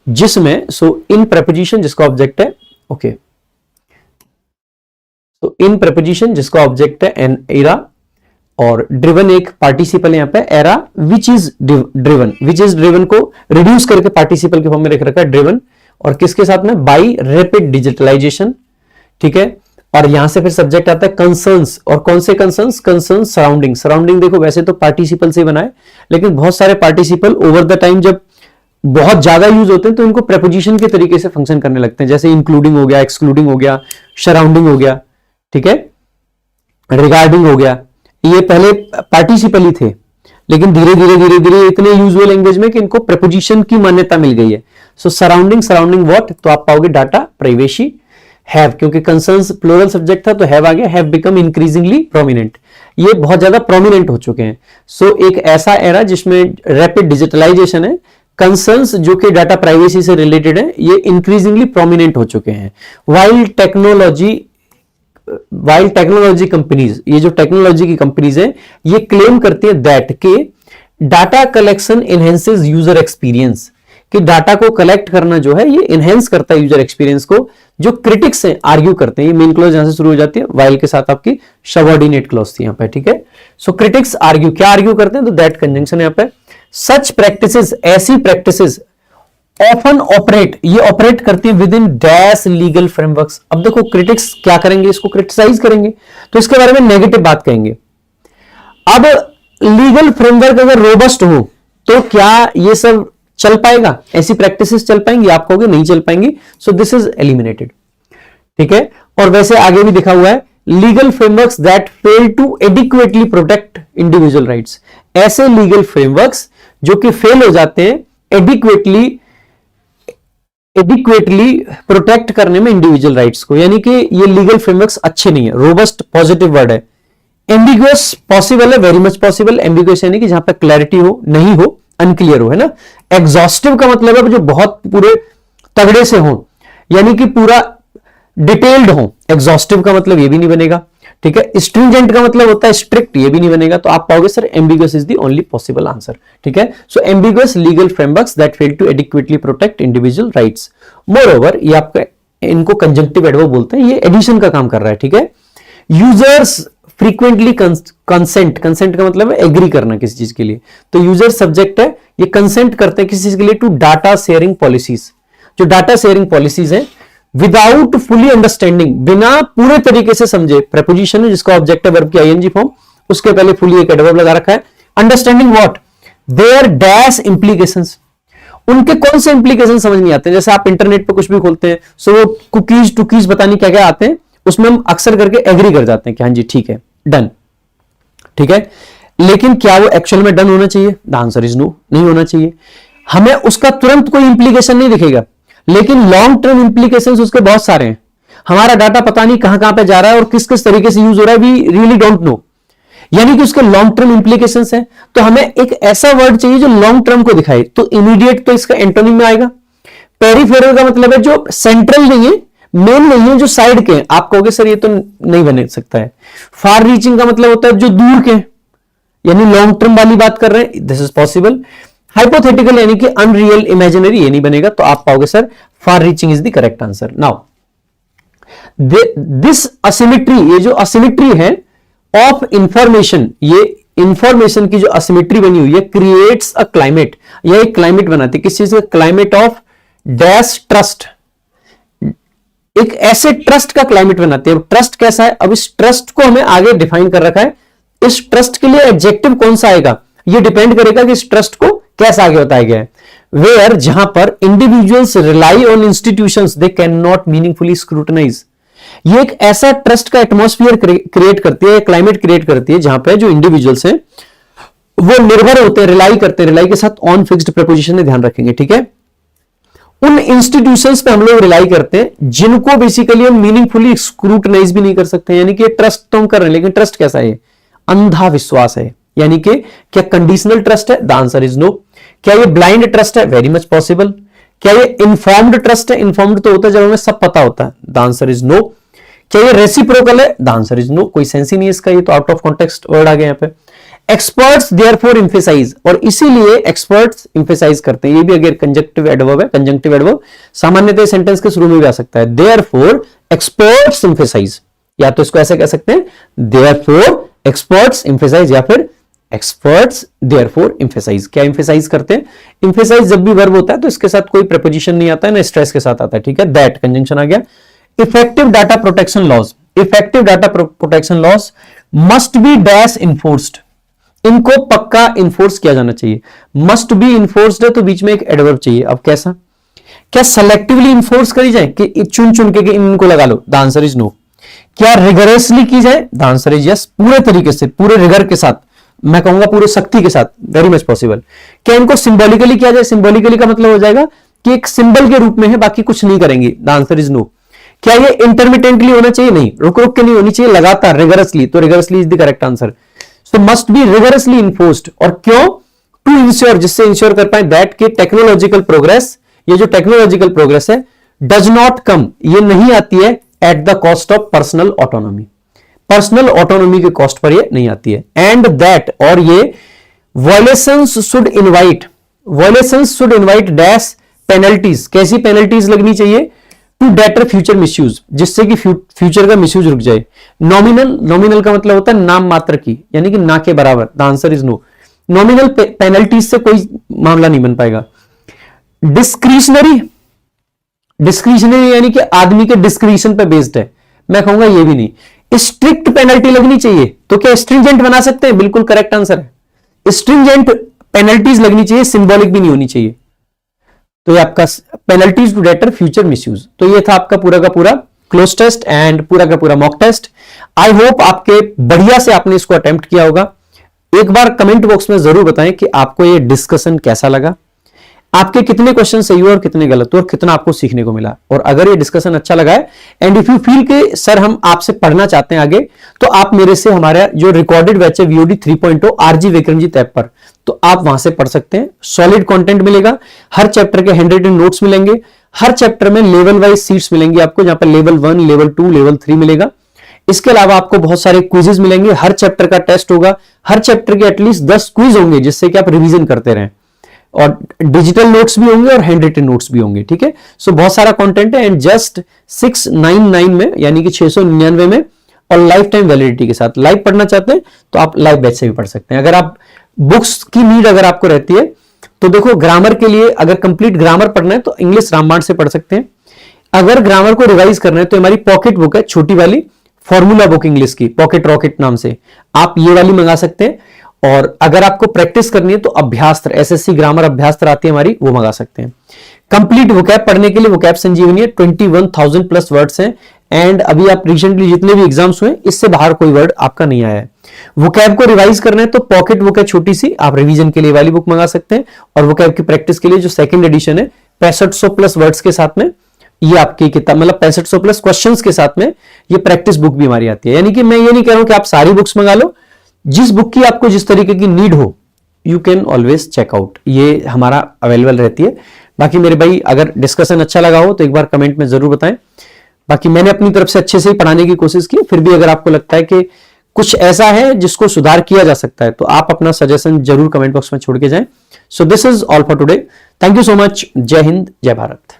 जिसमें, सो इन प्रेपोजिशन जिसका ऑब्जेक्ट है, ओके, तो इन प्रेपोजिशन जिसका ऑब्जेक्ट है एन एरा, और ड्रिवन एक पार्टिसिपल है यहां पे, era which is driven, which is driven को रिड्यूस करके पार्टिसिपल के फॉर्म में लिख रखा है ड्रिवन, और किसके साथ में? By rapid digitalization. ठीक है, और यहां से फिर सब्जेक्ट आता है कंसर्न्स, और कौन से कंसर्न्स? Concerns surrounding. सराउंडिंग देखो वैसे तो पार्टिसिपल से बनाए, लेकिन बहुत सारे पार्टिसिपल ओवर द टाइम जब बहुत ज्यादा यूज होते हैं तो इनको प्रेपोजिशन के तरीके से फंक्शन करने लगते हैं, जैसे इंक्लूडिंग हो गया, एक्सक्लूडिंग हो गया, सराउंडिंग हो गया, ठीक है, रिगार्डिंग हो गया। ये पहले पार्टिसिपल ही थे, लेकिन धीरे धीरे धीरे धीरे इतने यूज हुए लैंग्वेज में कि इनको प्रेपोजिशन की मान्यता मिल गई है। सो सराउंडिंग, सराउंडिंग व्हाट, तो आप पाओगे डाटा प्राइवेसी हैव, क्योंकि कंसर्न्स प्लूरल सब्जेक्ट था तो हैव आ गया, हैव बिकम इंक्रीजिंगली प्रोमिनेंट, ये बहुत ज्यादा प्रोमिनेंट हो चुके हैं। सो एक ऐसा एरा जिसमें रैपिड डिजिटलाइजेशन है, कंसर्न्स जो कि डाटा प्राइवेसी से रिलेटेड है, ये इंक्रीजिंगली प्रोमिनेंट हो चुके हैं। वाइल टेक्नोलॉजी कंपनीज, ये जो टेक्नोलॉजी की कंपनीज है ये क्लेम करती है दैट के data collection enhances user experience, कि डाटा को कलेक्ट करना जो है ये एनहेंस करता है यूजर एक्सपीरियंस को। जो क्रिटिक्स हैं आर्ग्यू करते हैं, ये मेन क्लॉज यहां से शुरू हो जाती है, वाइल के साथ आपकी सबऑर्डिनेट क्लॉज थी यहां पे। ठीक है, सो क्रिटिक्स आर्ग्यू, क्या आर्ग्यू करते हैं? तो दैट कंजंक्शन यहां पे, सच प्रैक्टिसेस, ऐसी प्रैक्टिसेस ऑफन ऑपरेट, ये ऑपरेट करती है with in dash legal frameworks. अब देखो क्रिटिक्स क्या करेंगे, इसको क्रिटिसाइज करेंगे तो इसके बारे में नेगेटिव बात कहेंगे। अब लीगल फ्रेमवर्क अगर रोबस्ट हो तो क्या ये सब चल पाएगा? ऐसी प्रैक्टिसेस चल पाएंगी? आप कहोगे नहीं चल पाएंगी, सो दिस इज एलिमिनेटेड। ठीक है, और वैसे आगे भी लिखा हुआ है, legal frameworks that fail to adequately protect individual rights, ऐसे लीगल फ्रेमवर्क्स जो कि फेल हो जाते हैं एडिक्वेटली प्रोटेक्ट करने में इंडिविजुअल राइट्स को, यानी कि ये लीगल फ्रेमवर्क्स अच्छे नहीं है। रोबस्ट पॉजिटिव वर्ड है। एम्बिगुअस पॉसिबल है, वेरी मच पॉसिबल। एम्बिगुअस यानी कि जहां पर क्लैरिटी हो, नहीं हो, अनक्लियर हो, है ना। एग्जॉस्टिव का मतलब है जो बहुत पूरे तगड़े से हो, यानी कि पूरा डिटेल्ड हो। एग्जॉस्टिव का मतलब ये भी नहीं बनेगा। ठीक है, स्ट्रिंजेंट का मतलब होता है स्ट्रिक्ट, ये भी नहीं बनेगा। तो आप पाओगे sir ambiguous is the only possible answer. ठीक है, so ambiguous legal frameworks that fail to adequately protect individual rights. Moreover, ये आपका, इनको कंजंक्टिव एडवर्ब बोलते हैं, ये एडिशन का काम कर रहा है। ठीक है, यूजर्स फ्रीक्वेंटली कंसेंट, कंसेंट का मतलब है एग्री करना किसी चीज के लिए, तो यूजर सब्जेक्ट है, ये कंसेंट करते हैं किसी चीज के लिए टू डाटा शेयरिंग पॉलिसीज। जो डाटा शेयरिंग पॉलिसीज है, विदाउट फुली अंडरस्टैंडिंग, बिना पूरे तरीके से समझे, प्रेपोजिशन है जिसका ऑब्जेक्टिव वर्ब की आईएनजी फॉर्म, उसके पहले फुली एक एडवर्ब लगा रखा है, understanding what their dash implications, उनके कौन से इंप्लीकेशन समझ नहीं आते। जैसे आप इंटरनेट पे कुछ भी खोलते हैं, सो वो कुकीज टुकीज बताने क्या क्या आते हैं, उसमें हम अक्सर करके एग्री कर जाते हैं कि हाँ जी ठीक है, डन, ठीक है, लेकिन क्या वो एक्चुअल में डन होना चाहिए? द आंसर इज नो, नहीं होना चाहिए। हमें उसका तुरंत कोई इंप्लीकेशन नहीं दिखेगा, लेकिन लॉन्ग टर्म इंप्लीकेशंस उसके बहुत सारे हैं। हमारा डाटा पता नहीं कहां कहां पे जा रहा है और किस किस तरीके से यूज हो रहा है, वी रियली डोंट नो, यानी कि उसके लॉन्ग टर्म इंप्लीकेशंस है। तो हमें एक ऐसा वर्ड चाहिए जो लॉन्ग टर्म को दिखाए, तो इमीडिएट तो इसका एंटोनिम में आएगा। पेरिफेरल का मतलब है जो सेंट्रल नहीं है, मेन नहीं है, जो साइड के हैं। आप कहोगे सर ये तो नहीं बन सकता है। फार रीचिंग का मतलब होता है जो दूर के, यानी लॉन्ग टर्म वाली बात कर रहे हैं, दिस इज पॉसिबल। हाइपोथेटिकल यानी कि अनरियल, इमेजिनरी, ये नहीं बनेगा, तो आप पाओगे sir far reaching is the correct answer. Now this asymmetry, ये जो असिमेट्री है ऑफ इंफॉर्मेशन, ये इंफॉर्मेशन की जो असिमेट्री बनी हुई है, क्रिएट्स अ क्लाइमेट, यह एक क्लाइमेट बनाती है। किस चीज का? क्लाइमेट ऑफ डैश ट्रस्ट, एक ऐसे ट्रस्ट का क्लाइमेट बनाती है। ट्रस्ट कैसा है? अब इस ट्रस्ट को हमें आगे डिफाइन कर रखा है। इस ट्रस्ट के लिए एडजेक्टिव कौन सा आएगा, यह डिपेंड करेगा कि इस ट्रस्ट को कैसा आगे बताया गया है। वेयर, जहां पर individuals rely on institutions they can not meaningfully scrutinise, ये एक ऐसा ट्रस्ट का एटमॉस्फेयर क्रिएट करती है, क्लाइमेट क्रिएट करती है, जहां पे जो इंडिविजुअल्स हैं वो निर्भर होते हैं, रिलाई करते हैं, रिलाई के साथ ऑन फिक्स्ड प्रीपोजिशन में ध्यान रखेंगे, ठीक है। उन इंस्टीट्यूशंस पे हम लोग रिलाई करते हैं जिनको बेसिकली हम मीनिंगफुली स्क्रूटनाइज भी नहीं कर सकते, यानी कि ट्रस्ट तो हम कर रहे हैं, लेकिन ट्रस्ट कैसा है? अंधा विश्वास है। यानी कि क्या कंडीशनल ट्रस्ट है? The answer is no. क्या ये ब्लाइंड ट्रस्ट है? Very much possible. क्या ये इन्फॉर्म्ड ट्रस्ट है? इन्फॉर्म्ड तो होता है जब हमें सब पता होता है, द आंसर इज नो। क्या ये रेसिप्रोकल है? द आंसर इज नो, कोई सेंस ही नहीं है इसका, ये तो आउट ऑफ कॉन्टेक्स्ट वर्ड आ गया यहाँ पे। एक्सपर्ट्स देयरफॉर एम्फेसाइज, और इसीलिए एक्सपर्ट्स एम्फेसाइज करते हैं, ये भी अगर कंजक्टिव एडवर्ब है, कंजंक्टिव एडवर्ब सामान्यतः सेंटेंस के शुरू में भी आ सकता है। देयरफॉर एक्सपर्ट्स एम्फेसाइज, या तो इसको ऐसे कह सकते हैं देयरफॉर एक्सपर्ट्स एम्फेसाइज, या फिर एक्सपर्ट्स देयरफॉर एम्फेसाइज। क्या एम्फेसाइज करते हैं? एम्फेसाइज जब भी वर्ब होता है तो इसके साथ कोई प्रीपोजिशन नहीं आता है, ना स्ट्रेस के साथ आता है, ठीक है। दैट कंजंक्शन आ गया। Effective data protection laws, effective data protection laws must be dash enforced, इनको पक्का इन्फोर्स किया जाना चाहिए। मस्ट बी इन्फोर्स्ड है तो बीच में एक एडवर्ब चाहिए। अब कैसा? क्या सेलेक्टिवली इन्फोर्स करी जाए कि चुन चुन के इनको लगा लो? The answer is no. क्या रिगरसली की जाए? द आंसर इज यस, पूरे तरीके से, पूरे रिगर के साथ, मैं कहूंगा पूरे शक्ति के साथ, वेरी मच पॉसिबल। क्या इनको सिंबॉलिकली किया जाए? सिंबॉलिकली का मतलब हो जाएगा कि एक सिंबल के रूप में है, बाकी कुछ नहीं करेंगे। The answer is no. क्या ये इंटरमिटेंटली होना चाहिए? नहीं, रुक रुक के नहीं होनी चाहिए, लगातार, रिगरसली, तो rigorously is the correct answer. So must be rigorously enforced, और क्यों? टू इंश्योर, जिससे इंश्योर कर पाए दैट के टेक्नोलॉजिकल प्रोग्रेस, ये जो टेक्नोलॉजिकल प्रोग्रेस है, डज नॉट कम, ये नहीं आती है at the cost of personal autonomy, personal autonomy के कॉस्ट पर ये नहीं आती है। एंड दैट, और ये violations should invite, violations should invite dash penalties, कैसी पेनल्टीज लगनी चाहिए? टू डेटर फ्यूचर मिसयूज, जिससे कि फ्यूचर का मिसयूज रुक जाए। नॉमिनल, नॉमिनल का मतलब होता है नाम मात्र की, यानी कि ना के बराबर। The answer is no. Nominal penalties से कोई मामला नहीं बन पाएगा। डिस्क्रिशनरी, डिस्क्रिशनरी यानी कि आदमी के डिस्क्रिशन पे बेस्ड है, मैं कहूंगा ये भी नहीं। स्ट्रिक्ट पेनल्टी लगनी चाहिए, तो क्या स्ट्रिंजेंट बना सकते हैं? बिल्कुल करेक्ट आंसर है, स्ट्रिंजेंट पेनल्टीज लगनी चाहिए, सिंबॉलिक भी नहीं होनी चाहिए। तो ये आपका penalties to deter future misuse. तो ये था आपका पूरा का पूरा क्लोज टेस्ट एंड पूरा का पूरा मॉक टेस्ट। आई होप आपके बढ़िया से आपने इसको अटेम्प्ट किया होगा। एक बार कमेंट बॉक्स में जरूर बताएं कि आपको ये डिस्कशन कैसा लगा, आपके कितने क्वेश्चन सही हुए और कितने गलत हुए, और कितना आपको सीखने को मिला। और अगर ये डिस्कशन अच्छा लगा है एंड इफ यू फील कि सर हम आपसे पढ़ना चाहते हैं आगे, तो आप मेरे से हमारा जो रिकॉर्डेड बैच है VOD 3.0 RG विक्रमजीत ऐप पर, तो आप वहां से पढ़ सकते हैं। सॉलिड कंटेंट मिलेगा, हर चैप्टर के हैंड रिटन नोट्स मिलेंगे, हर चैप्टर में लेवल वाइज सीट्स मिलेंगी आपको, जहां पर लेवल 1, लेवल 2, लेवल 3 मिलेगा। इसके अलावा आपको बहुत सारे क्विजेज मिलेंगे, हर चैप्टर का टेस्ट होगा, हर चैप्टर के एटलीस्ट 10 क्विज होंगे जिससे कि आप रिवीजन करते रहें, और डिजिटल नोट्स भी होंगे और हैंड रिटन नोट्स भी होंगे, ठीक है। सो बहुत सारा कंटेंट है एंड जस्ट 699 में, यानी कि 699 में, और लाइफ टाइम वैलिडिटी के साथ। लाइव पढ़ना चाहते हैं तो आप लाइव बैच से भी पढ़ सकते हैं। अगर आप बुक्स की नीड अगर आपको रहती है तो देखो ग्रामर के लिए अगर कंप्लीट ग्रामर पढ़ना है तो इंग्लिश रामबाण से पढ़ सकते हैं। अगर ग्रामर को रिवाइज करना है तो हमारी पॉकेट बुक है छोटी वाली, फॉर्मूला बुक इंग्लिश की, पॉकेट रॉकेट नाम से, आप ये वाली मंगा सकते हैं। और अगर आपको प्रैक्टिस करनी है तो अभ्यास्त्र, एसएससी ग्रामर अभ्यास्त्र आती है हमारी, वो मंगा सकते हैं। कंप्लीट वोकैब पढ़ने के लिए वोकैब संजीवनी है, 21,000 प्लस वर्ड्स हैं। एंड अभी आप रिसेंटली जितने भी एग्जाम्स हुए इससे बाहर कोई वर्ड आपका नहीं आया है। वोकैब को रिवाइज करना है तो पॉकेट बुक है छोटी सी, आप रिवीजन के लिए वाली बुक मंगा सकते हैं। और वोकैब की प्रैक्टिस के लिए जो सेकंड एडिशन है 6500 प्लस वर्ड्स के साथ में ये आपकी किताब, मतलब 6500 प्लस क्वेश्चंस के साथ में ये प्रैक्टिस बुक भी हमारी आती है। यानी कि मैं ये नहीं कह रहा हूं कि आप सारी बुक्स मंगा लो, जिस बुक की आपको जिस तरीके की नीड हो यू कैन ऑलवेज चेकआउट, ये हमारा अवेलेबल रहती है। बाकी मेरे भाई अगर डिस्कशन अच्छा लगा हो तो एक बार कमेंट में जरूर बताएं। बाकी मैंने अपनी तरफ से अच्छे से ही पढ़ाने की कोशिश की, फिर भी अगर आपको लगता है कि कुछ ऐसा है जिसको सुधार किया जा सकता है तो आप अपना सजेशन जरूर कमेंट बॉक्स में छोड़ के जाएं। सो this is all for today, thank you so much, जय हिंद जय भारत।